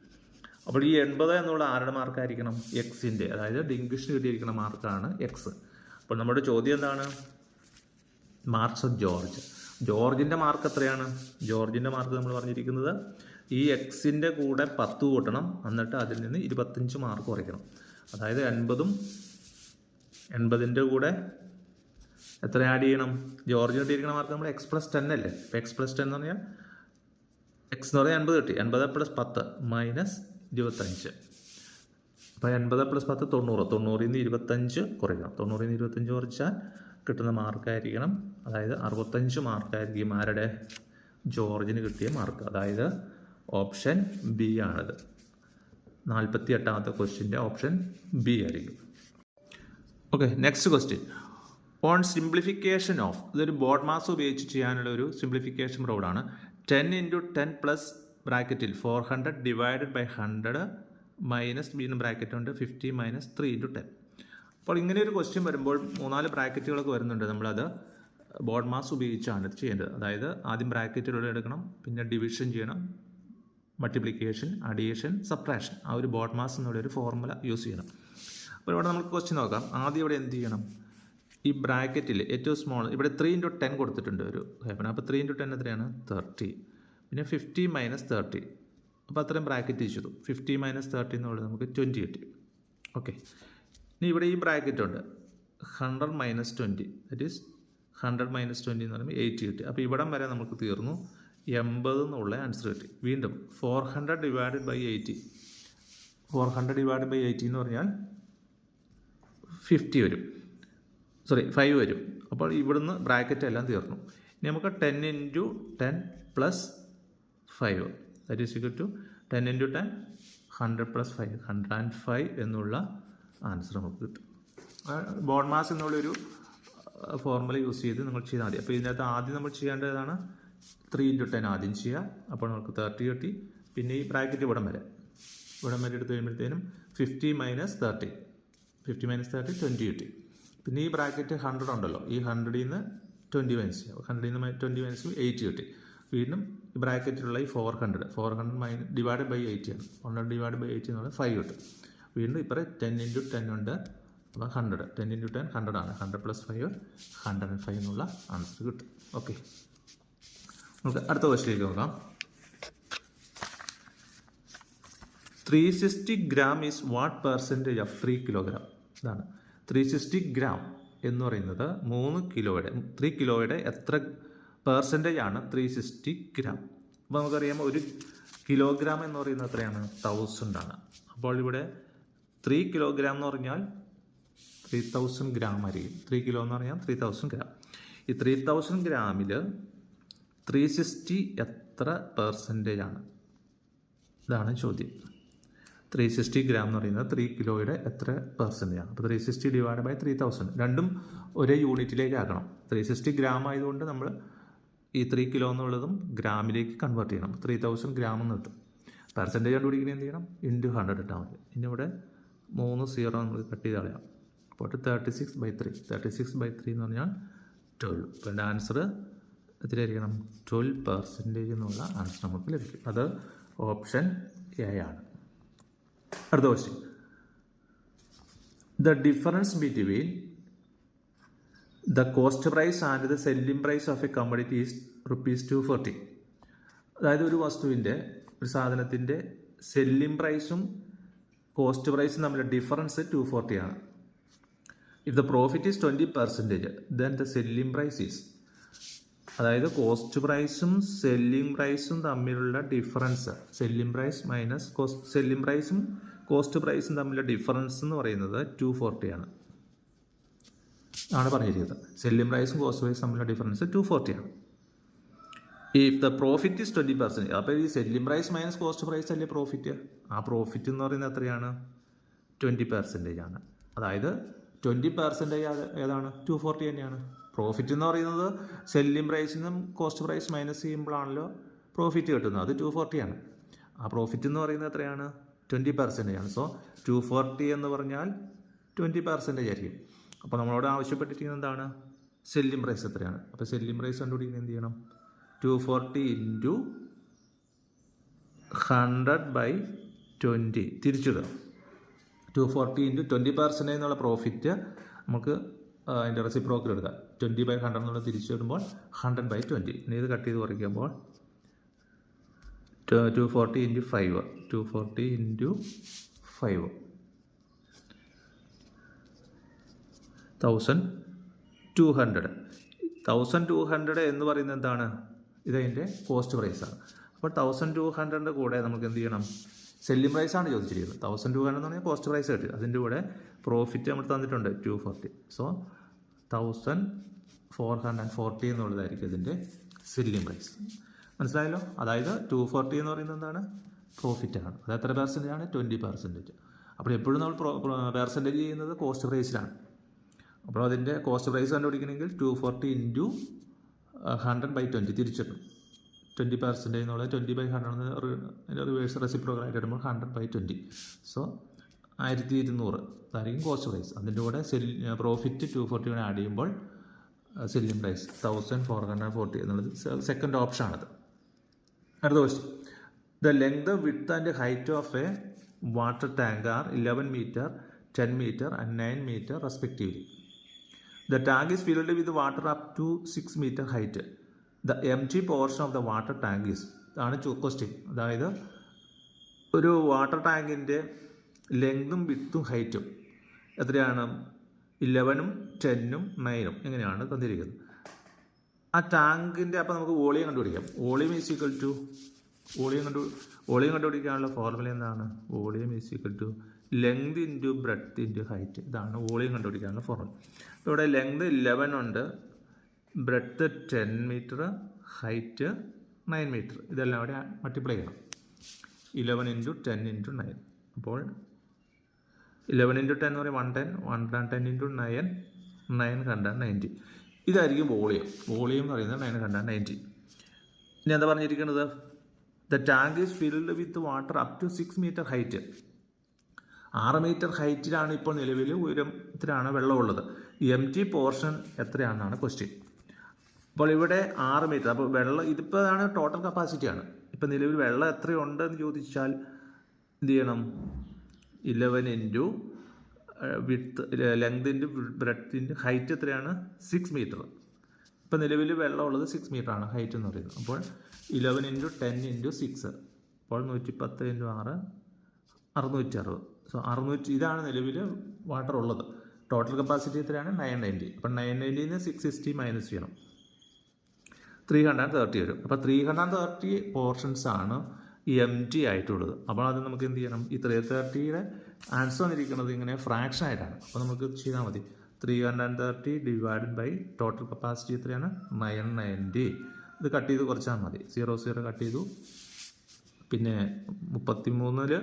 അപ്പോൾ ഈ 80 എന്നുള്ള ആരുടെ മാർക്കായിരിക്കണം? എക്സിൻ്റെ, അതായത് ഇംഗ്ലീഷിന് കിട്ടിയിരിക്കുന്ന മാർക്കാണ് എക്സ്. അപ്പോൾ നമ്മുടെ ചോദ്യം എന്താണ്? Marks of George. ജോർജിൻ്റെ മാർക്ക് എത്രയാണ്? ജോർജിൻ്റെ മാർക്ക് നമ്മൾ പറഞ്ഞിരിക്കുന്നത് ഈ എക്സിൻ്റെ കൂടെ 10 കൂട്ടണം, എന്നിട്ട് അതിൽ നിന്ന് 25 മാർക്ക് കുറയ്ക്കണം. അതായത് 80ൻ്റെ കൂടെ എത്ര ആഡ് ചെയ്യണം? ജോർജിന് കിട്ടിയിരിക്കുന്ന മാർക്ക് നമ്മൾ x + 10 അല്ലേ? അപ്പോൾ x + 10 എന്ന് പറഞ്ഞാൽ x എന്ന് പറഞ്ഞാൽ 80 കിട്ടി. 80 + 10 - 25. അപ്പോൾ 80 + 10 90. 90ൽ നിന്ന് 25 കുറയ്ക്കണം. 90ൽ നിന്ന് 25 കുറച്ചാൽ കിട്ടുന്ന മാർക്കായിരിക്കണം, അതായത് 65 മാർക്കായിരിക്കും ആരുടെ? ജോർജിന് കിട്ടിയ മാർക്ക്. അതായത് ഓപ്ഷൻ ബി ആണിത്. 48ാമത്തെ ക്വസ്റ്റ്യൻ്റെ ഓപ്ഷൻ ബി ആയിരിക്കും. Okay, next question. On simplification of, ഇതൊരു ബോർഡ് മാസ് ഉപയോഗിച്ച് ചെയ്യാനുള്ള ഒരു സിംപ്ലിഫിക്കേഷൻ റോഡാണ്. 10 × 10 പ്ലസ് ബ്രാക്കറ്റിൽ 400 ഡിവൈഡഡ് ബൈ 100 മൈനസ് വീണ്ടും ബ്രാക്കറ്റ് ഉണ്ട് 50 - 3 × 10. അപ്പോൾ ഇങ്ങനെ ഒരു ക്വസ്റ്റ്യൻ വരുമ്പോൾ 3-4 ബ്രാക്കറ്റുകളൊക്കെ വരുന്നുണ്ട്. നമ്മളത് ബോർഡ് മാസ് ഉപയോഗിച്ചാണ് ഇത് ചെയ്യേണ്ടത്. അതായത് ആദ്യം ബ്രാക്കറ്റുകൾ എടുക്കണം, പിന്നെ ഡിവിഷൻ ചെയ്യണം, മൾട്ടിപ്ലിക്കേഷൻ, അഡീഷൻ, സബ്ട്രാക്ഷൻ. ആ ഒരു ബോർഡ് മാസ് എന്നുള്ളൊരു ഫോർമുല യൂസ് ചെയ്യണം. അപ്പോൾ ഇവിടെ നമുക്ക് ക്വസ്റ്റ്യൻ നോക്കാം. ആദ്യം ഇവിടെ എന്ത് ചെയ്യണം? ഈ ബ്രാക്കറ്റിൽ ഏറ്റവും സ്മോൾ ഇവിടെ 3 × 10 കൊടുത്തിട്ടുണ്ട് ഒരു ഹേപ്പൻ. അപ്പോൾ 3 × 10 എത്രയാണ്? 30. പിന്നെ 50 - 30. അപ്പോൾ അത്രയും ബ്രാക്കറ്റ് ചെയ്തു. 50 - 30 എന്നുള്ളത് നമുക്ക് 20 കിട്ടി. ഓക്കെ, ഇനി ഇവിടെ ഈ ബ്രാക്കറ്റ് ഉണ്ട് 100 - 20, ദറ്റ് ഈസ് 100 - 20 എന്ന് പറയുമ്പോൾ 80 കിട്ടി. അപ്പോൾ ഇവിടം വരെ നമുക്ക് തീർന്നു. 80 എന്നുള്ള ആൻസർ കിട്ടി. വീണ്ടും 400 ഡിവൈഡഡ് ബൈ 80. 400 ഡിവൈഡഡ് ബൈ 80 എന്ന് പറഞ്ഞാൽ 50 വരും. 5 വരും. അപ്പോൾ ഇവിടുന്ന് ബ്രാക്കറ്റ് എല്ലാം തീർന്നു. ഇനി നമുക്ക് 10 × 10 + 5, ദാറ്റ് ഈസ് = 10 × 10 100 + 5 105 എന്നുള്ള ആൻസർ നമുക്ക് കിട്ടും. ബോർഡ് മാസ് എന്നുള്ളൊരു ഫോർമുല യൂസ് ചെയ്ത് നിങ്ങൾ ചെയ്താൽ മതി. അപ്പോൾ ഇതിനകത്ത് ആദ്യം നമ്മൾ ചെയ്യേണ്ടതാണ് 3 × 10 ആദ്യം ചെയ്യുക. അപ്പോൾ നമുക്ക് 30 കിട്ടി. പിന്നെ ഈ ബ്രാക്കറ്റ് ഇവിടം വരെ എടുത്ത് കഴിയുമ്പോഴത്തേനും 50 - 30 20 കിട്ടി. പിന്നെ ഈ ബ്രാക്കറ്റ് 100 ഉണ്ടല്ലോ, ഈ 100ൽ നിന്ന് 20 മൈനസ് ചെയ്യുക. 100ൽ നിന്ന് 20 മൈനസ് 80 കിട്ടി. വീണ്ടും ഈ ബ്രാക്കറ്റിലുള്ള ഈ 400 ഡിവൈഡ് ബൈ 80 ആണ്. 100 ഡിവൈഡ് ബൈ 80 എന്ന് പറഞ്ഞാൽ 5 കിട്ടും. വീണ്ടും ഇപ്പോൾ 10 × 10 ഉണ്ട്, അപ്പോൾ 100. 10 × 10 100 ആണ്. 100 + 5 105 എന്നുള്ള ആൻസർ കിട്ടും. ഓക്കെ, നമുക്ക് അടുത്ത ക്വസ്റ്റ്യനിലേക്ക് നോക്കാം. 360 gram is what percentage of 3 kilogram? ഇതാണ് 360 gram എന്ന് പറയുന്നത് 3 കിലോയുടെ എത്ര പെർസെൻറ്റേജ് ആണ് 360 gram? അപ്പോൾ നമുക്കറിയാം 1 കിലോഗ്രാം എന്ന് പറയുന്നത് എത്രയാണ്? 1000 ആണ്. അപ്പോൾ ഇവിടെ 3 കിലോഗ്രാം എന്ന് പറഞ്ഞാൽ 3000 gram ആയിരിക്കും. 3 കിലോ എന്ന് പറഞ്ഞാൽ 3000 gram. ഈ 3000 ഗ്രാമിൽ 360 എത്ര പെർസെൻറ്റേജ് ആണ്? ഇതാണ് ചോദ്യം. 360 gram എന്ന് പറയുന്നത് 3 കിലോയുടെ എത്ര പെർസെൻറ്റേജ് ആണ്? അപ്പോൾ 360 ഡിവൈഡ് ബൈ 3000 രണ്ടും ഒരേ യൂണിറ്റിലേക്ക് ആക്കണം. 360 gram ആയതുകൊണ്ട് നമ്മൾ ഈ 3 കിലോ എന്നുള്ളതും ഗ്രാമിലേക്ക് കൺവേർട്ട് ചെയ്യണം. 3000 gram എന്ന് കിട്ടും. പെർസെൻറ്റേജ് കണ്ടുപിടിക്കുന്നത് എന്ത് ചെയ്യണം? × 100 ഇട്ടാൽ മതി. ഇനി ഇവിടെ 3 0 നമ്മൾ കട്ട് ചെയ്ത് കളയാം. അപ്പോൾ 36/3 എന്ന് പറഞ്ഞാൽ 12. അപ്പോൾ എൻ്റെ ആൻസർ എത്രയായിരിക്കണം? 12% എന്നുള്ള ആൻസർ നമുക്ക് ലഭിക്കും. അത് ഓപ്ഷൻ എ ആണ്. അടുത്ത question, the difference between the cost price and the selling price of a commodity is ₹240. അതായത് ഒരു വസ്തുവിൻ്റെ, ഒരു സാധനത്തിൻ്റെ സെല്ലിംഗ് പ്രൈസും കോസ്റ്റ് പ്രൈസും തമ്മിലുള്ള ഡിഫറൻസ് 240 ആണ്. If the profit is 20%, then the selling price is, അതായത് കോസ്റ്റ് പ്രൈസും സെല്ലിംഗ് പ്രൈസും തമ്മിലുള്ള difference, selling price minus selling പ്രൈസും കോസ്റ്റ് പ്രൈസും തമ്മിലുള്ള ഡിഫറൻസ് എന്ന് പറയുന്നത് 240 ആണ് പറഞ്ഞിരിക്കുന്നത്. സെല്ലിംഗ് പ്രൈസും കോസ്റ്റ് പ്രൈസും തമ്മിലുള്ള ഡിഫറൻസ് 240 ആണ്. ഇഫ് ദ പ്രോഫിറ്റ് ഈസ് 20%, അപ്പോൾ ഈ selling price minus cost price അല്ലേ പ്രോഫിറ്റ്? ആ പ്രോഫിറ്റ് എന്ന് പറയുന്നത് എത്രയാണ്? 20% ആണ്. അതായത് 20% ഏതാണ്? 240 തന്നെയാണ്. പ്രോഫിറ്റ് എന്ന് പറയുന്നത് സെല്ലിംഗ് പ്രൈസിനും കോസ്റ്റ് പ്രൈസ് മൈനസ് ചെയ്യുമ്പോഴാണല്ലോ പ്രോഫിറ്റ് കിട്ടുന്നത്. അത് 240 ആണ്. ആ പ്രോഫിറ്റ് എന്ന് പറയുന്നത് എത്രയാണ്? 20% ആണ്. സോ 240 എന്ന് പറഞ്ഞാൽ 20% ആയിരിക്കും. അപ്പോൾ നമ്മളോട് ആവശ്യപ്പെട്ടിരിക്കുന്നത് എന്താണ്? സെല്ലിംഗ് പ്രൈസ് എത്രയാണ്? അപ്പോൾ സെല്ലിംഗ് പ്രൈസ് കണ്ടുപിടിക്കുന്നത് എന്ത് ചെയ്യണം? 240 × 100/20 തിരിച്ചിടുക. 240 × 20% എന്നുള്ള പ്രോഫിറ്റ് നമുക്ക് അതിൻ്റെ റെസിപ്രോക്കൽ എടുക്കുക. 20/100 എന്നുള്ള തിരിച്ചിടുമ്പോൾ 100/20. ഇനി ഇത് കട്ട് ചെയ്ത് കുറയ്ക്കുമ്പോൾ 240 × 5, 240 × 5 1200. 1200 എന്ന് പറയുന്നത് എന്താണ്? ഇതതിൻ്റെ കോസ്റ്റ് പ്രൈസാണ്. അപ്പോൾ 1200 കൂടെ നമുക്ക് എന്ത് ചെയ്യണം? സെല്ലിംഗ് പ്രൈസാണ് ചോദിച്ചിരിക്കുന്നത്. 1200 എന്ന് പറഞ്ഞാൽ കോസ്റ്റ് പ്രൈസ് കിട്ടി. അതിൻ്റെ കൂടെ പ്രോഫിറ്റ് നമ്മൾ തന്നിട്ടുണ്ട് 240. സോ 1440 എന്നുള്ളതായിരിക്കും ഇതിൻ്റെ സെല്ലിംഗ് പ്രൈസ്. മനസ്സിലായല്ലോ? അതായത് 240 എന്ന് പറയുന്നത് എന്താണ്? പ്രോഫിറ്റാണ്. അത് എത്ര പെർസെൻറ്റേജ് ആണ്? 20%. അപ്പോൾ എപ്പോഴും നമ്മൾ പെർസെൻറ്റേജ് ചെയ്യുന്നത് കോസ്റ്റ് പ്രൈസിലാണ്. അപ്പോൾ അതിൻ്റെ കോസ്റ്റ് പ്രൈസ് കണ്ടുപിടിക്കണമെങ്കിൽ 240 × 100/20 തിരിച്ചിട്ടും 20% എന്നുള്ളത് 20/100 റിവേഴ്സ് റെസിപ്രോക്കലായിട്ട് ഇടുമ്പോൾ 100/20. സോ 1200 അതായിരിക്കും കോസ്റ്റ് പ്രൈസ്. അതിൻ്റെ കൂടെ പ്രോഫിറ്റ് 240 കൂടെ ആഡ് ചെയ്യുമ്പോൾ സെല്ലിംഗ് പ്രൈസ് 1440 എന്നുള്ളത് സെക്കൻഡ് ഓപ്ഷനാണത്. അടുത്ത question, the length, width and height of a water tank are 11 meter, 10 meter and 9 meter respectively. The tank is filled with water up to 6 meter height. The empty portion of the water tank is, ഇതാണ് question. അതായത് ഒരു water ടാങ്കിൻ്റെ ലെങ്തും വിഡ്ത്തും ഹൈറ്റും എത്രയാണ്? 11, 10, 9 എങ്ങനെയാണ് തന്നിരിക്കുന്നത്. ആ ടാങ്കിൻ്റെ അപ്പോൾ നമുക്ക് വോളിയം കണ്ടുപിടിക്കാം. Volume is equal to volume കണ്ടുപിടിക്കാനുള്ള ഫോർമുല എന്താണ്? Volume is equal to length into breadth into height. ഇതാണ് വോളിയം കണ്ടുപിടിക്കാനുള്ള ഫോർമുല. ഇവിടെ ലെങ്ത് 11 ഉണ്ട്, ബ്രെഡ്ത്ത് 10 meter, ഹൈറ്റ് 9 meter. ഇതെല്ലാം ഇവിടെ മൾട്ടിപ്ലൈ ചെയ്യണം. 11 × 10 × 9. അപ്പോൾ 11 × 10 എന്ന് പറയുമ്പോൾ 110, 110 × 9, 990. ഇതായിരിക്കും വോളിയം. വോളിയം എന്ന് പറയുന്നത് 990. ഇനി എന്താ പറഞ്ഞിരിക്കുന്നത്? The tank is filled with water up to 6 meter height. 6 meter ഹൈറ്റിലാണ് ഇപ്പോൾ നിലവിൽ ഉയരത്തിലാണ് വെള്ളമുള്ളത്. എംറ്റി പോർഷൻ എത്രയാണെന്നാണ് ക്വസ്റ്റ്യൻ. അപ്പോൾ ഇവിടെ 6 meter. അപ്പോൾ വെള്ളം ഇതിപ്പോൾ ആണ് ടോട്ടൽ കപ്പാസിറ്റിയാണ്. ഇപ്പം നിലവിൽ വെള്ളം എത്രയുണ്ടെന്ന് ചോദിച്ചാൽ എന്ത് ചെയ്യണം? 11 × width, length into breadth into height എത്രയാണ്? 6 meter. ഇപ്പം നിലവിൽ വെള്ളമുള്ളത് 6 meter ആണ് ഹൈറ്റ് എന്ന് പറയുന്നത്. അപ്പോൾ 11 × 10 × 6, അപ്പോൾ 110 × 6, 660. സോ 600. ഇതാണ് നിലവിൽ വാട്ടർ ഉള്ളത്. ടോട്ടൽ കപ്പാസിറ്റി എത്രയാണ്? 990. അപ്പം 990 660 മൈനസ് ചെയ്യണം, 330 വരും. അപ്പോൾ 330 പോർഷൻസ് ആണ് എംറ്റി ആയിട്ടുള്ളത്. അപ്പോൾ അത് നമുക്ക് എന്ത് ചെയ്യണം? ഈ 330യുടെ ആൻസർ വന്നിരിക്കുന്നത് ഇങ്ങനെ ഫ്രാക്ഷൻ ആയിട്ടാണ്. അപ്പോൾ നമുക്ക് ചെയ്താൽ മതി. 330 ഡിവൈഡഡ് ബൈ ടോട്ടൽ കപ്പാസിറ്റി എത്രയാണ്? 990. ഇത് കട്ട് ചെയ്ത് കുറച്ചാൽ മതി. 0 കട്ട് ചെയ്തു. പിന്നെ 33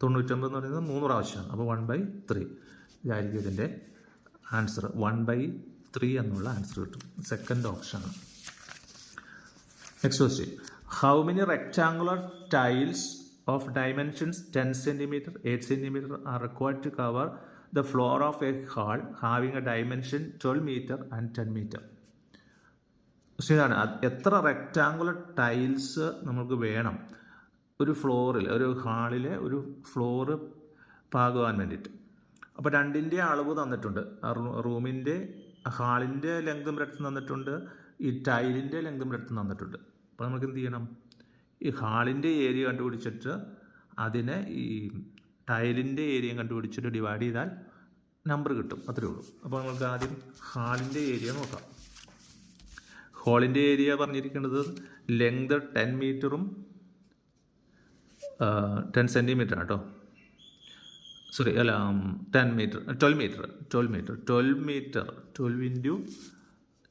99 എന്ന് പറയുന്നത് 3 പ്രാവശ്യമാണ്. അപ്പോൾ 1/3 ഇതായിരിക്കും ഇതിൻ്റെ ആൻസർ. 1/3 എന്നുള്ള ആൻസർ കിട്ടും. സെക്കൻഡ് ഓപ്ഷനാണ്. Next question, how many rectangular tiles of dimensions 10 cm, 8 cm are required to cover the floor of a hall having a dimension 12 meter and 10 meter. പക്ഷേ ഇതാണ് എത്ര റെക്റ്റാങ്കുലർ ടൈൽസ് നമുക്ക് വേണം ഒരു ഫ്ലോറിൽ, ഒരു ഹാളിലെ ഒരു ഫ്ലോറ് പാകുവാൻ വേണ്ടിയിട്ട്. അപ്പോൾ രണ്ടിൻ്റെ അളവ് തന്നിട്ടുണ്ട്. റൂമിൻ്റെ ഹാളിൻ്റെ ലെങ്തും ബ്രെഡ്ത്തും തന്നിട്ടുണ്ട്, ഈ ടൈലിൻ്റെ ലെങ്തും ബ്രെഡ്ത്തും തന്നിട്ടുണ്ട്. അപ്പോൾ നമുക്ക് എന്ത് ചെയ്യണം? ഈ ഹാളിൻ്റെ ഏരിയ കണ്ടുപിടിച്ചിട്ട് അതിനെ ഈ ടൈലിൻ്റെ ഏരിയ കണ്ടുപിടിച്ചിട്ട് ഡിവൈഡ് ചെയ്താൽ നമ്പർ കിട്ടും. അത്രയേ ഉള്ളൂ. അപ്പോൾ നമുക്ക് ആദ്യം ഹാളിൻ്റെ ഏരിയ നോക്കാം. ഹാളിൻ്റെ ഏരിയ പറഞ്ഞിരിക്കുന്നത് ലെങ്ത് 10 മീറ്ററും 10 സെൻറ്റിമീറ്റർ കേട്ടോ. സോറി അല്ല 10 metre 12 metre 12 into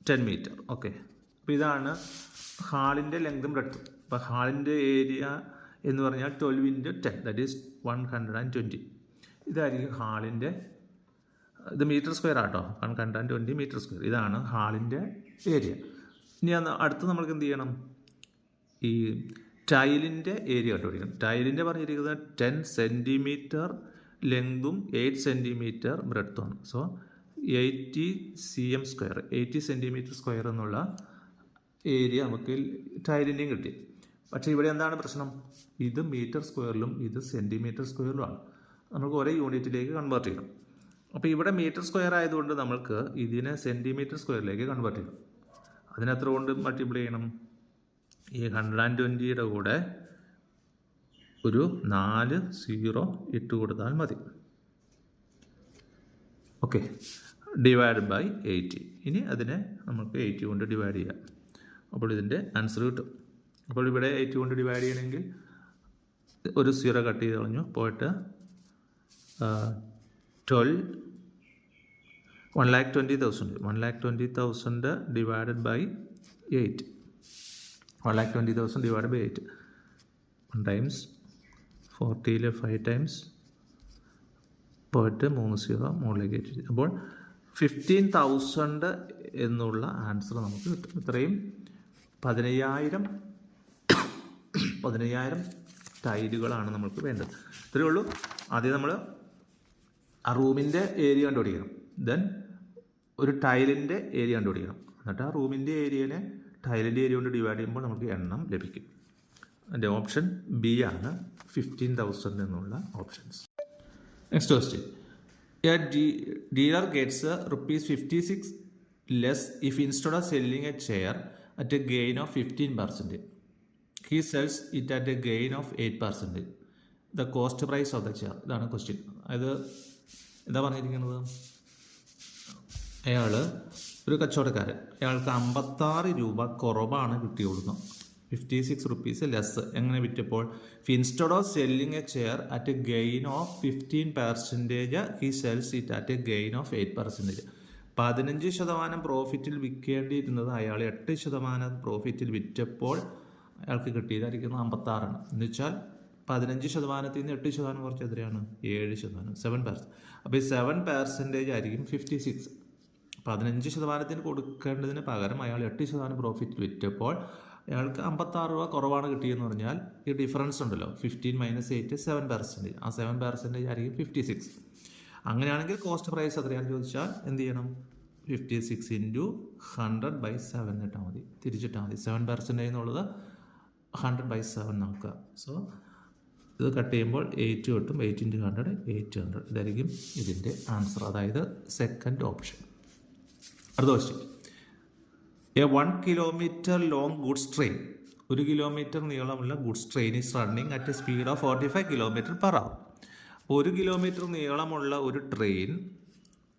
10 metre. Okay, അപ്പോൾ ഇതാണ് ഹാളിൻ്റെ ലെങ്തും ബ്രെഡ്ത്തും. അപ്പോൾ ഹാളിൻ്റെ ഏരിയ എന്ന് പറഞ്ഞാൽ 12 ഇൻറ്റു 10 ദാറ്റ് ഈസ് 120. ഇതായിരിക്കും ഹാളിൻ്റെ, ഇത് മീറ്റർ സ്ക്വയർ ആട്ടോ, 120 മീറ്റർ സ്ക്വയർ. ഇതാണ് ഹാളിൻ്റെ ഏരിയ. ഇനി അടുത്ത് നമുക്ക് എന്ത് ചെയ്യണം? ഈ ടൈലിൻ്റെ ഏരിയ കണ്ടുപിടിക്കണം. ടൈലിൻ്റെ പറഞ്ഞിരിക്കുന്നത് 10 സെൻറ്റിമീറ്റർ ലെങ്തും 8 സെൻറ്റിമീറ്റർ ബ്രെഡ്ത്തുമാണ്. So 80 cm square, 80 centimetre square എന്നുള്ള ഏരിയ നമുക്ക് ടൈലിൻ്റെയും കിട്ടി. പക്ഷേ ഇവിടെ എന്താണ് പ്രശ്നം? ഇത് മീറ്റർ സ്ക്വയറിലും ഇത് സെൻറ്റിമീറ്റർ സ്ക്വയറിലുമാണ്. നമുക്ക് ഒരേ യൂണിറ്റിലേക്ക് കൺവേർട്ട് ചെയ്യണം. അപ്പോൾ ഇവിടെ മീറ്റർ സ്ക്വയർ ആയതുകൊണ്ട് നമ്മൾക്ക് ഇതിനെ സെൻറ്റിമീറ്റർ സ്ക്വയറിലേക്ക് കൺവേർട്ട് ചെയ്യണം. അതിനെത്ര കൊണ്ട് മൾട്ടിപ്ലൈ ചെയ്യണം? ഈ 120യുടെ കൂടെ ഒരു 4 0 ഇട്ട് കൊടുത്താൽ മതി. Okay, divide by 80. ഇനി അതിനെ നമുക്ക് 80 കൊണ്ട് ഡിവൈഡ് ചെയ്യാം. അപ്പോൾ ഇതിൻ്റെ ആൻസർ കിട്ടും. അപ്പോൾ ഇവിടെ 80 കൊണ്ട് ഡിവൈഡ് ചെയ്യണമെങ്കിൽ ഒരു 0 കട്ട് ചെയ്ത് കളഞ്ഞു, പോയിട്ട് 1,20,000 divided by 8. 1,20,000 divide by 8. 1 times 40 5 times പോയിട്ട് 3 0 മുകളിലേക്ക് 8. അപ്പോൾ 15,000 എന്നുള്ള ആൻസർ നമുക്ക് കിട്ടും. ഇത്രയും 15,000 ടൈലുകളാണ് നമുക്ക് വേണ്ടത്. ഇത്രയേ ഉള്ളൂ. ആദ്യം നമ്മൾ ആ റൂമിൻ്റെ ഏരിയ കണ്ടുപിടിക്കണം, ദെൻ ഒരു ടൈലിൻ്റെ ഏരിയ കണ്ടുപിടിക്കണം, എന്നിട്ട് ആ റൂമിൻ്റെ ഏരിയനെ ടൈലിൻ്റെ ഏരിയ കൊണ്ട് ഡിവൈഡ് ചെയ്യുമ്പോൾ നമുക്ക് എണ്ണം ലഭിക്കും. എൻ്റെ ഓപ്ഷൻ ബി ആണ് 15,000 എന്നുള്ള options. Next question. A dealer gets ₹56 less if instead of selling a chair at a gain of 15%. He sells it at a gain of 8%. The cost price of the chair. ഇതാണ് question. അതായത് എന്താ പറഞ്ഞിരിക്കുന്നത്? അയാൾ ഒരു കച്ചവടക്കാരൻ, അയാൾക്ക് 56 രൂപ കുറവാണ് കിട്ടിയുള്ളൂ. 56 rupees ലെസ്. എങ്ങനെ വിറ്റപ്പോൾ? Instead of selling a chair at a gain of 15%, he sells it at a gain of 8%. 15% പ്രോഫിറ്റിൽ വിൽക്കേണ്ടിയിരുന്നത് അയാൾ 8% പ്രോഫിറ്റിൽ വിറ്റപ്പോൾ അയാൾക്ക് കിട്ടിയതായിരിക്കും 56. എന്ന് വെച്ചാൽ 15%ത്തിൽ നിന്ന് 8% കുറച്ച് എത്രയാണ്? 7%, 7%. അപ്പോൾ ഈ 7% ആയിരിക്കും 56. 15% കൊടുക്കേണ്ടതിന് പകരം അയാൾ 8% പ്രോഫിറ്റ് വിറ്റപ്പോൾ അയാൾക്ക് 56 രൂപ കുറവാണ് കിട്ടിയെന്ന് പറഞ്ഞാൽ ഈ ഡിഫറൻസ് ഉണ്ടല്ലോ, 15 - 8 7%. ആ 7% ആയിരിക്കും 56. അങ്ങനെയാണെങ്കിൽ കോസ്റ്റ് പ്രൈസ് എത്രയാണെന്ന് ചോദിച്ചാൽ എന്ത് ചെയ്യണം? 56 × 100/7 ഇട്ടാൽ മതി, തിരിച്ചിട്ടാൽ മതി. 7% എന്നുള്ളത് 100/7 നോക്കുക. സോ ഇത് കട്ട് ചെയ്യുമ്പോൾ 8 കിട്ടും. 8 × 100 800. ഇതായിരിക്കും ഇതിൻ്റെ ആൻസർ, അതായത് സെക്കൻഡ് ഓപ്ഷൻ. അടുത്ത question. A 1 kilometer long goods train, 1 കിലോമീറ്റർ നീളമുള്ള goods train is running at a speed of 45 km/h. 1 കിലോമീറ്റർ നീളമുള്ള ഒരു ട്രെയിൻ,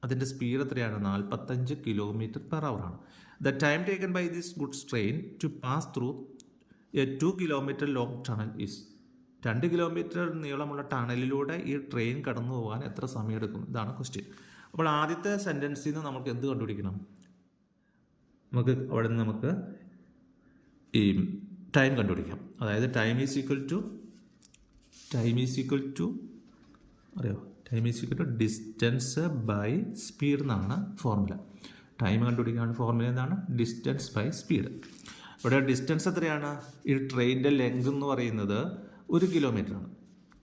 അതിൻ്റെ സ്പീഡ് എത്രയാണ്? 45 km/h ആണ്. The time taken by this goods train to pass through a 2 kilometer long tunnel is. 2 കിലോമീറ്റർ നീളമുള്ള ടണലിലൂടെ ഈ ട്രെയിൻ കടന്നു പോകാൻ എത്ര സമയം എടുക്കും? ഇതാണ് ക്വസ്റ്റ്യൻ. അപ്പോൾ ആദ്യത്തെ സെൻറ്റൻസിൽ നിന്ന് നമുക്ക് എന്ത് കണ്ടുപിടിക്കണം? നമുക്ക് അവിടെ നിന്ന് നമുക്ക് ഈ ടൈം കണ്ടുപിടിക്കാം. അതായത് ടൈം ഈസ് ഈക്വൽ ടു അറിയോ? Time is equal to distance by speed എന്നാണ് ഫോർമുല. ടൈം കണ്ടുപിടിക്കാനുള്ള ഫോർമുല എന്താണ്? Distance by speed. ഇവിടെ ഡിസ്റ്റൻസ് എത്രയാണ്? ഈ ട്രെയിനിൻ്റെ ലെങ്ത് എന്ന് പറയുന്നത് 1 കിലോമീറ്ററാണ്.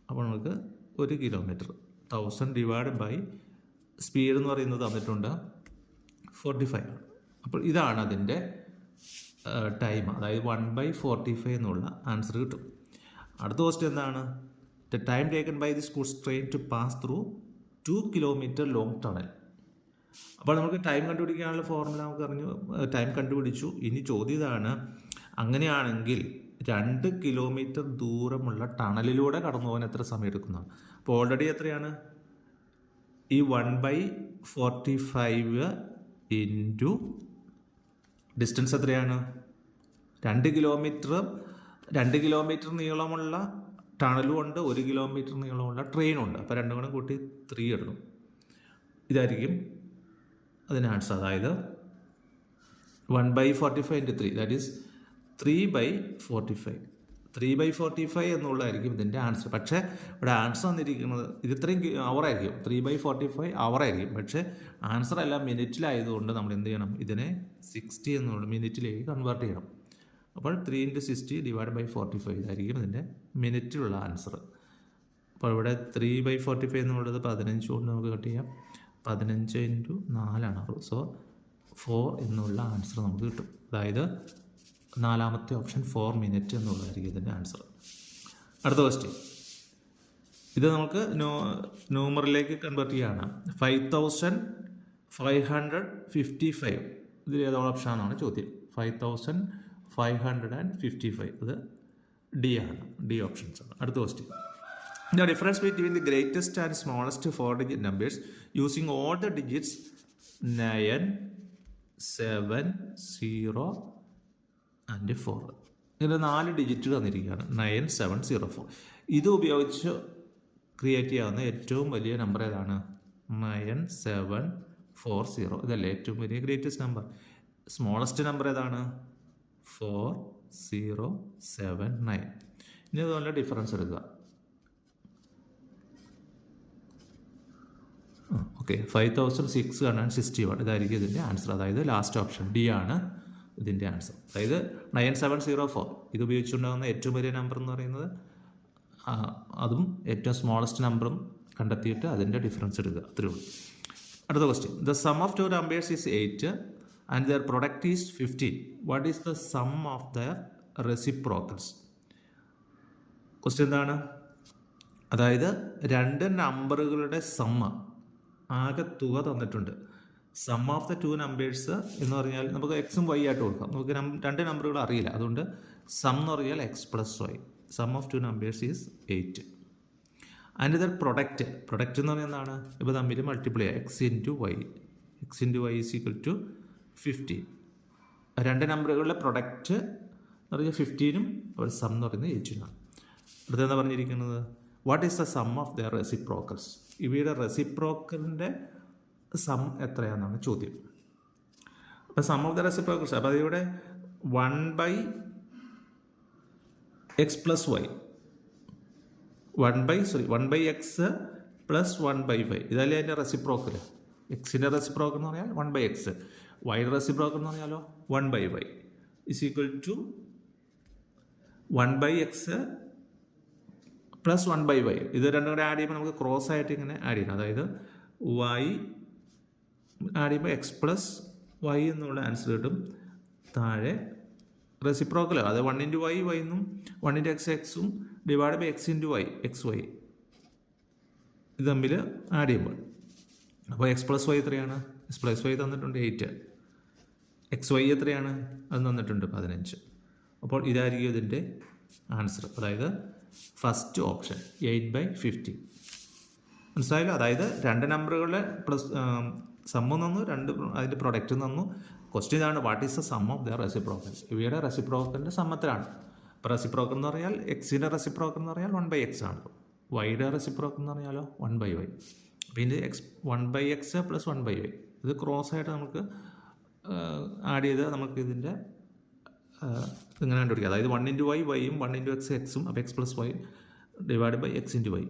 അപ്പോൾ നമുക്ക് 1 കിലോമീറ്റർ 1000 ഡിവൈഡ് ബൈ സ്പീഡ് എന്ന് പറയുന്നത് തന്നിട്ടുണ്ട് 45 ആണ്. അപ്പോൾ ഇതാണ് അതിൻ്റെ ടൈം, അതായത് 1/45 എന്നുള്ള ആൻസർ കിട്ടും. അടുത്ത ക്വസ്റ്റ്യൻ എന്താണ്? The time taken by this goods train to pass through 2 kilometre long tunnel. അപ്പോൾ നമുക്ക് ടൈം കണ്ടുപിടിക്കാനുള്ള ഫോർമുല നമുക്ക് അറിഞ്ഞു, ടൈം കണ്ടുപിടിച്ചു. ഇനി ചോദ്യം ഇതാണ്, അങ്ങനെയാണെങ്കിൽ 2 കിലോമീറ്റർ ദൂരമുള്ള ടണലിലൂടെ കടന്നു പോകാൻ എത്ര സമയം എടുക്കുന്നതാണ്? അപ്പോൾ ഓൾറെഡി എത്രയാണ്? ഈ 1/45 ഇൻറ്റു ഡിസ്റ്റൻസ് എത്രയാണ്? 2 കിലോമീറ്റർ നീളമുള്ള ടണലും ഉണ്ട്, 1 കിലോമീറ്റർ നീളമുള്ള ട്രെയിനുണ്ട്. അപ്പോൾ രണ്ടും കൂടെ കൂട്ടി 3 ഇടണം. ഇതായിരിക്കും അതിന് ആൻസർ. അതായത് 1/45 ഇൻറ്റു 3, ദാറ്റ് ഈസ് 3/45. 3/45 എന്നുള്ളതായിരിക്കും ഇതിൻ്റെ ആൻസർ. പക്ഷേ ഇവിടെ ആൻസർ വന്നിരിക്കുന്നത് ഇത് ഇത്രയും അവറായിരിക്കും, 3/45 അവറായിരിക്കും. പക്ഷേ ആൻസർ എല്ലാം മിനിറ്റിലായതുകൊണ്ട് നമ്മൾ എന്ത് ചെയ്യണം? ഇതിനെ 60 എന്നുള്ള മിനിറ്റിലേക്ക് കൺവേർട്ട് ചെയ്യണം. അപ്പോൾ 3 × 60 / 45 ഇതായിരിക്കും ഇതിൻ്റെ മിനിറ്റിലുള്ള ആൻസർ. അപ്പോൾ ഇവിടെ 3/45 എന്നുള്ളത് 15 കൊണ്ട് നമുക്ക് കട്ട് ചെയ്യാം. 15 × 4 സോ 4 എന്നുള്ള ആൻസർ നമുക്ക് കിട്ടും. അതായത് നാലാമത്തെ ഓപ്ഷൻ 4 മിനിറ്റ് എന്നുള്ളതായിരിക്കും ഇതിൻ്റെ ആൻസർ. അടുത്ത ക്വസ്റ്റ്യൻ, ഇത് നമുക്ക് ന്യൂമറിലേക്ക് കൺവേർട്ട് ചെയ്യാണ്. 5555 ഇതിൽ ഏത് ഓപ്ഷനാണ് ചോദ്യം? 5555 ഇത് ഡി ആണ്, ഡി ഓപ്ഷൻസ് ആണ്. അടുത്ത question, the difference between the greatest and smallest 4-digit numbers using all the digits 9, 7, 0 and 4. ഇതിൽ 4 ഡിജിറ്റ് തന്നിരിക്കുകയാണ്, 9, 7, 0, 4. ഇത് ഉപയോഗിച്ച് ക്രിയേറ്റ് ചെയ്യാവുന്ന ഏറ്റവും വലിയ നമ്പർ ഏതാണ്? 9, 7, 4, 0. ഇതല്ലേ ഏറ്റവും വലിയ ഗ്രേറ്റസ്റ്റ് നമ്പർ. സ്മോളസ്റ്റ് നമ്പർ ഏതാണ്? 4, 0, 7, 9. ഇനി അതുപോലെ ഡിഫറൻസ് എടുക്കുക. ഓക്കെ, 5661 ഇതായിരിക്കും ഇതിൻ്റെ ആൻസർ. അതായത് ലാസ്റ്റ് ഓപ്ഷൻ ഡി ആണ് ഇതിൻ്റെ ആൻസർ. അതായത് 9704 ഇത് ഉപയോഗിച്ചുണ്ടാകുന്ന ഏറ്റവും വലിയ നമ്പർ എന്ന് പറയുന്നത് അതും ഏറ്റവും സ്മോളസ്റ്റ് നമ്പറും കണ്ടെത്തിയിട്ട് അതിൻ്റെ ഡിഫറൻസ് എടുക്കുക, അത്രേ ഉള്ളൂ. അടുത്ത question, the sum of 2 numbers is 8 and their product is 15. What is the sum of there reciprocals? Question എന്താണ്? അതായത് 2 നമ്പറുകളുടെ സമ്മ, ആകെ തുക തന്നിട്ടുണ്ട്. സം ഓഫ് ദ 2 നമ്പേഴ്സ് എന്ന് പറഞ്ഞാൽ നമുക്ക് എക്സും വൈ ആയിട്ട് കൊടുക്കാം. നമുക്ക് 2 നമ്പറുകൾ അറിയില്ല, അതുകൊണ്ട് സം എന്ന് പറഞ്ഞാൽ x + y. Sum of 2 numbers is 8. And their product എന്ന് പറഞ്ഞാൽ എന്താണ്? ഇപ്പോൾ തമ്മിൽ മൾട്ടിപ്ലൈ ചെയ്യുക, x × y is equal to 15. 2 നമ്പറുകളുടെ പ്രൊഡക്റ്റ് എന്ന് പറഞ്ഞാൽ 15ഉം ഒരു സം എന്ന് പറയുന്നത് 8-നാണ്. അടുത്തെന്താ പറഞ്ഞിരിക്കുന്നത്? What is the sum of the reciprocals? ഇവയുടെ റെസിപ്രോക്കലിൻ്റെ സം എത്രയാണെന്നാണ് ചോദ്യം. അപ്പോൾ സം ഓഫ് ദ റെസിപ്രോക്കൽസ്, അപ്പോൾ അതിവിടെ 1/x + y 1/x + 1/y ഇതല്ലേ അതിൻ്റെ റെസിപ്രോക്കൽ. എക്സിൻ്റെ റെസിപ്രോക്കൽ എന്ന് പറഞ്ഞാൽ 1/x, വൈയുടെ റെസിപ്രോക്കൽ എന്ന് പറഞ്ഞാലോ 1/y is equal to 1/x + 1/y. ഇത് രണ്ടും കൂടെ ആഡ് ചെയ്യുമ്പോൾ നമുക്ക് ക്രോസ് ആയിട്ട് ഇങ്ങനെ ആഡ് ചെയ്യണം. അതായത് y ആഡ് ചെയ്യുമ്പോൾ x + y എന്നുള്ള ആൻസർ കിട്ടും. താഴെ റെസിപ്രോക്കൽ, അത് 1 × y y എന്നും 1 × x xഉം divide by x × y xy ഇത് തമ്മിൽ ആഡ് ചെയ്യുമ്പോൾ അപ്പോൾ x + y എത്രയാണ്? x + y തന്നിട്ടുണ്ട് 8. xy എത്രയാണ്? അത് തന്നിട്ടുണ്ട് 15. അപ്പോൾ ഇതായിരിക്കും ഇതിൻ്റെ ആൻസർ. അതായത് ഫസ്റ്റ് ഓപ്ഷൻ 8/15. മനസ്സിലായില്ല? അതായത് 2 നമ്പറുകളുടെ പ്ലസ് സമ്മ് തന്നു, 2 അതിൻ്റെ പ്രൊഡക്റ്റ് തന്നു. ക്വസ്റ്റ്യൻ ഇതാണ്, what is the sum of the reciprocal? ഇവയുടെ റെസിപ്രോക്കലിൻ്റെ സമ്മത്തിലാണ്. ഇപ്പോൾ റെസിപ്രോക്കൽ എന്ന് പറഞ്ഞാൽ എക്സിൻ്റെ റെസിപ്രോക്കൽ എന്ന് പറഞ്ഞാൽ 1/x ആണ്. വൈയുടെ റെസിപ്രോക്കൽ എന്ന് പറഞ്ഞാലോ 1/y. പിന്നെ 1/x + 1/y ഇത് ക്രോസ് ആയിട്ട് നമുക്ക് ആഡ് ചെയ്ത് നമുക്ക് ഇതിൻ്റെ ഇങ്ങനെ കണ്ടുപിടിക്കുക. അതായത് 1 × y yയും 1 × x xഉം, അപ്പോൾ x + y divide by x × y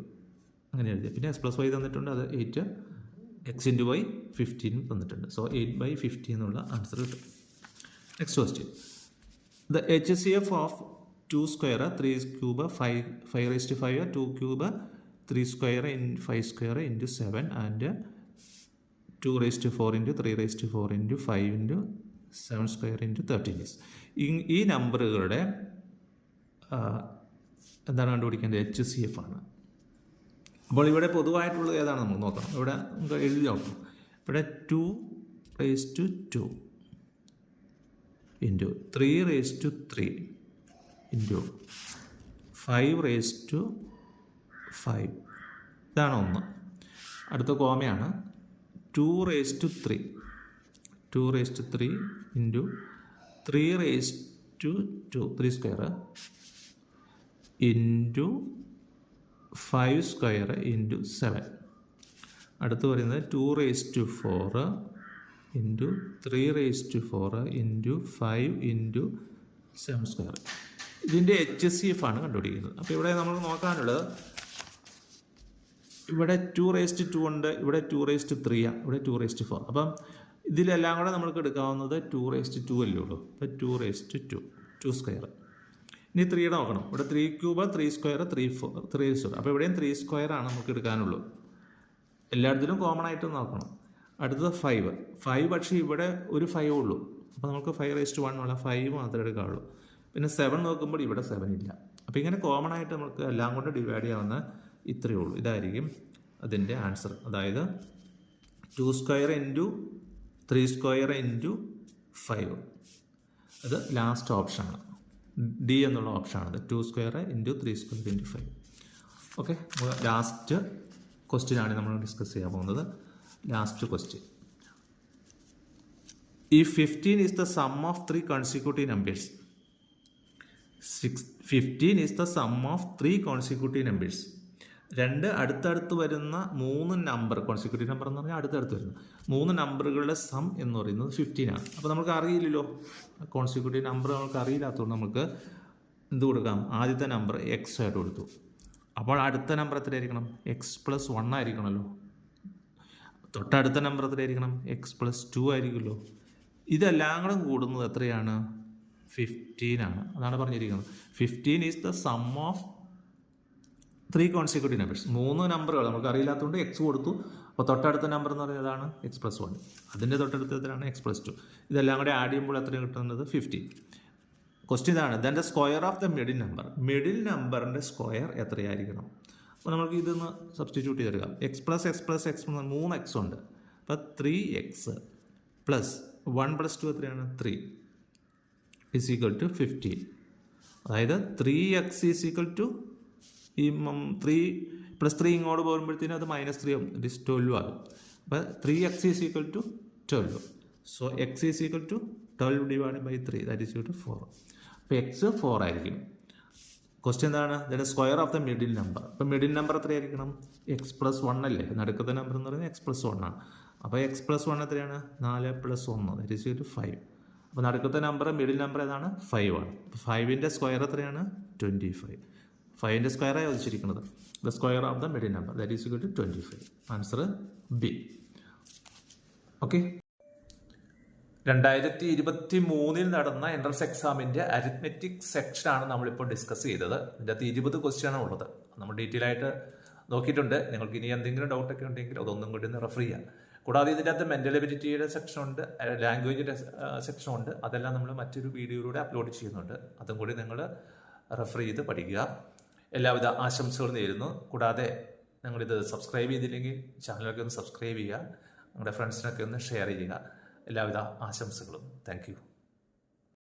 അങ്ങനെ എഴുതിയ. പിന്നെ x + y തന്നിട്ടുണ്ട്, അത് 8, x × y 15 തന്നിട്ടുണ്ട്. സോ 8/50 എന്നുള്ള ആൻസർ കിട്ടും. Next question, the HCF of 2 square 3 cube 5^5 2 cube 3 square 5 square × 7 and 2^4 × 3^4 × 5 × 7 square into 13 is ഈ നമ്പറുകളുടെ എന്താണ് കണ്ടുപിടിക്കേണ്ടത്? HCF ആണ്. അപ്പോൾ ഇവിടെ പൊതുവായിട്ടുള്ളത് ഏതാണ് നമുക്ക് നോക്കാം. ഇവിടെ നമുക്ക് എഴുതി നോക്കാം. ഇവിടെ 2⁻² ഇൻറ്റു 3⁻3 ഇൻറ്റു 5⁻5 ഇതാണ് ഒന്ന്. അടുത്ത കോമയാണ് 2⁻3 into 3⁻2 3 square into 5 square into 7. അടുത്ത് പറയുന്നത് 2⁻4 ഇൻറ്റു 3⁻4 ഇൻറ്റു 5 ഇൻറ്റു 7 സ്ക്വയർ. ഇതിൻ്റെ HCF ആണ് കണ്ടുപിടിക്കുന്നത്. അപ്പോൾ ഇവിടെ നമ്മൾ നോക്കാനുള്ളത് ഇവിടെ 2⁻2 ഉണ്ട്, ഇവിടെ 2⁻3 ആണ്, ഇവിടെ 2⁻4. അപ്പം ഇതിലെല്ലാം കൂടെ നമുക്ക് എടുക്കാവുന്നത് 2⁻2 അല്ലേ ഉള്ളൂ. അപ്പോൾ 2⁻2 സ്ക്വയർ. ഇനി 3 നോക്കണം. ഇവിടെ 3³ 3 സ്ക്വയർ 3 സ്ക്വയർ. അപ്പോൾ ഇവിടെയും 3 സ്ക്വയർ ആണ് നമുക്ക് എടുക്കാനുള്ളൂ. എല്ലായിടത്തിലും കോമൺ ആയിട്ട് നോക്കണം. അടുത്തത് 5 പക്ഷേ ഇവിടെ ഒരു 5 ഉള്ളൂ. അപ്പോൾ നമുക്ക് 5⁻1 ഉള്ള 5 മാത്രമേ എടുക്കാവുള്ളൂ. പിന്നെ 7 നോക്കുമ്പോൾ ഇവിടെ 7 ഇല്ല. അപ്പോൾ ഇങ്ങനെ കോമൺ ആയിട്ട് നമുക്ക് എല്ലാം കൊണ്ട് ഡിവൈഡ് ചെയ്യാവുന്ന ഇത്രയേ ഉള്ളൂ. ഇതായിരിക്കും അതിൻ്റെ ആൻസർ. അതായത് 2 സ്ക്വയർ ഇൻറ്റു 3 സ്ക്വയർ ഇൻറ്റു 5. അത് ലാസ്റ്റ് ഓപ്ഷനാണ്. ഡി എന്നുള്ള ഓപ്ഷനാണത്. 2 square into 3 square into 5. Okay, last question ആണ് നമ്മൾ ഡിസ്കസ് ചെയ്യാൻ പോകുന്നത്. Last question. If 15 is the sum of 3 consecutive numbers, 15 is the sum of 3 consecutive numbers. രണ്ട് അടുത്തടുത്ത് വരുന്ന 3 നമ്പർ, കോൺസിക്യൂട്ടീവ് നമ്പർ എന്ന് പറഞ്ഞാൽ അടുത്തടുത്ത് വരുന്ന 3 നമ്പറുകളുടെ സം എന്ന് പറയുന്നത് 15 ആണ്. അപ്പോൾ നമുക്ക് അറിയില്ലല്ലോ, കോൺസിക്യൂട്ടീവ് നമ്പർ നമുക്ക് അറിയില്ലാത്തതുകൊണ്ട് നമുക്ക് എന്ത് കൊടുക്കാം? ആദ്യത്തെ നമ്പർ എക്സ് ആയിട്ട് കൊടുത്തു. അപ്പോൾ അടുത്ത നമ്പർ എത്രയായിരിക്കണം? x+1 ആയിരിക്കണമല്ലോ. തൊട്ടടുത്ത നമ്പർ എത്രയായിരിക്കണം? x+2 ആയിരിക്കുമല്ലോ. ഇതെല്ലാം കൂടെ കൂടുന്നത് എത്രയാണ്? 15 ആണ്. അതാണ് പറഞ്ഞിരിക്കുന്നത്. 15 is the sum of 3 consecutive numbers. 3 നമ്പറുകൾ നമുക്ക് അറിയില്ലാത്തതുകൊണ്ട് എക്സ് കൊടുത്തു. അപ്പോൾ തൊട്ടടുത്ത നമ്പർ എന്ന് പറയുന്നതാണ് x+1. അതിൻ്റെ തൊട്ടടുത്തതാണ് x+2. ഇതെല്ലാം കൂടെ ആഡ് ചെയ്യുമ്പോൾ എത്രയും കിട്ടുന്നത്? 15. ക്വസ്റ്റ്യൻ ഇതാണ്. Then the square of the middle number. Middle നമ്പറിൻ്റെ സ്ക്വയർ എത്രയായിരിക്കണം? അപ്പോൾ നമുക്ക് ഇതൊന്ന് സബ്സ്റ്റിറ്റ്യൂട്ട് ചെയ്തെടുക്കാം. x + x + x 3x ഉണ്ട്. അപ്പോൾ 3x പ്ലസ് 1 + 2 എത്രയാണ്? 3 is equal to 15. അതായത് 3x is equal to ഈ 3 + 3 ഇങ്ങോട്ട് പോകുമ്പോഴത്തേനും അത് -3 ആവും. ഇറ്റ് ഈസ് 12 ആകും. അപ്പോൾ 3x is equal to 12. So x is equal to 12 divided by 3, that is equal to 4. അപ്പോൾ x 4 ആയിരിക്കും. ക്വസ്റ്റ്യൻ എന്താണ്? ഇതിൻ്റെ square of the middle number. അപ്പോൾ മിഡിൽ നമ്പർ എത്രയായിരിക്കണം? x+1 അല്ലേ? നടുക്കത്തെ നമ്പർ എന്ന് പറയുന്നത് x+1 ആണ്. അപ്പോൾ x+1 എത്രയാണ്? 4 + 1, that is equal to 5. അപ്പോൾ നടുക്കത്തെ നമ്പർ, മിഡിൽ നമ്പർ ഏതാണ്? 5 ആണ്. അപ്പോൾ 5ൻ്റെ സ്ക്വയർ എത്രയാണ്? 25. 5ൻ്റെ സ്ക്വയറായി ചോദിച്ചിരിക്കുന്നത്. The square of the middle number, that is equal to 25. Answer B. Okay, 2023 നടന്ന എൻട്രൻസ് എക്സാമിൻ്റെ അരിത്മെറ്റിക് സെക്ഷനാണ് നമ്മളിപ്പോൾ ഡിസ്കസ് ചെയ്തത്. ഇതിൻ്റെ അകത്ത് 20 ക്വസ്റ്റ്യനാണ് ഉള്ളത്. നമ്മൾ ഡീറ്റെയിൽ ആയിട്ട് നോക്കിയിട്ടുണ്ട്. നിങ്ങൾക്ക് ഇനി എന്തെങ്കിലും ഡൗട്ടൊക്കെ ഉണ്ടെങ്കിൽ അതൊന്നും കൂടി ഒന്ന് റെഫർ ചെയ്യാം. കൂടാതെ ഇതിൻ്റെ അകത്ത് മെൻ്റൽ എബിലിറ്റിയുടെ സെക്ഷനുണ്ട്, ലാംഗ്വേജിൻ്റെ സെക്ഷനുണ്ട്. അതെല്ലാം നമ്മൾ മറ്റൊരു വീഡിയോയിലൂടെ അപ്ലോഡ് ചെയ്യുന്നുണ്ട്. അതും കൂടി നിങ്ങൾ റെഫർ ചെയ്ത് പഠിക്കുക. എല്ലാവിധ ആശംസകളും നേരുന്നു. കൂടാതെ നിങ്ങളിത് സബ്സ്ക്രൈബ് ചെയ്തില്ലെങ്കിൽ ചാനലൊക്കെ ഒന്ന് സബ്സ്ക്രൈബ് ചെയ്യുക. നിങ്ങളുടെ ഫ്രണ്ട്സിനൊക്കെ ഒന്ന് ഷെയർ ചെയ്യുക. എല്ലാവിധ ആശംസകളും. Thank you.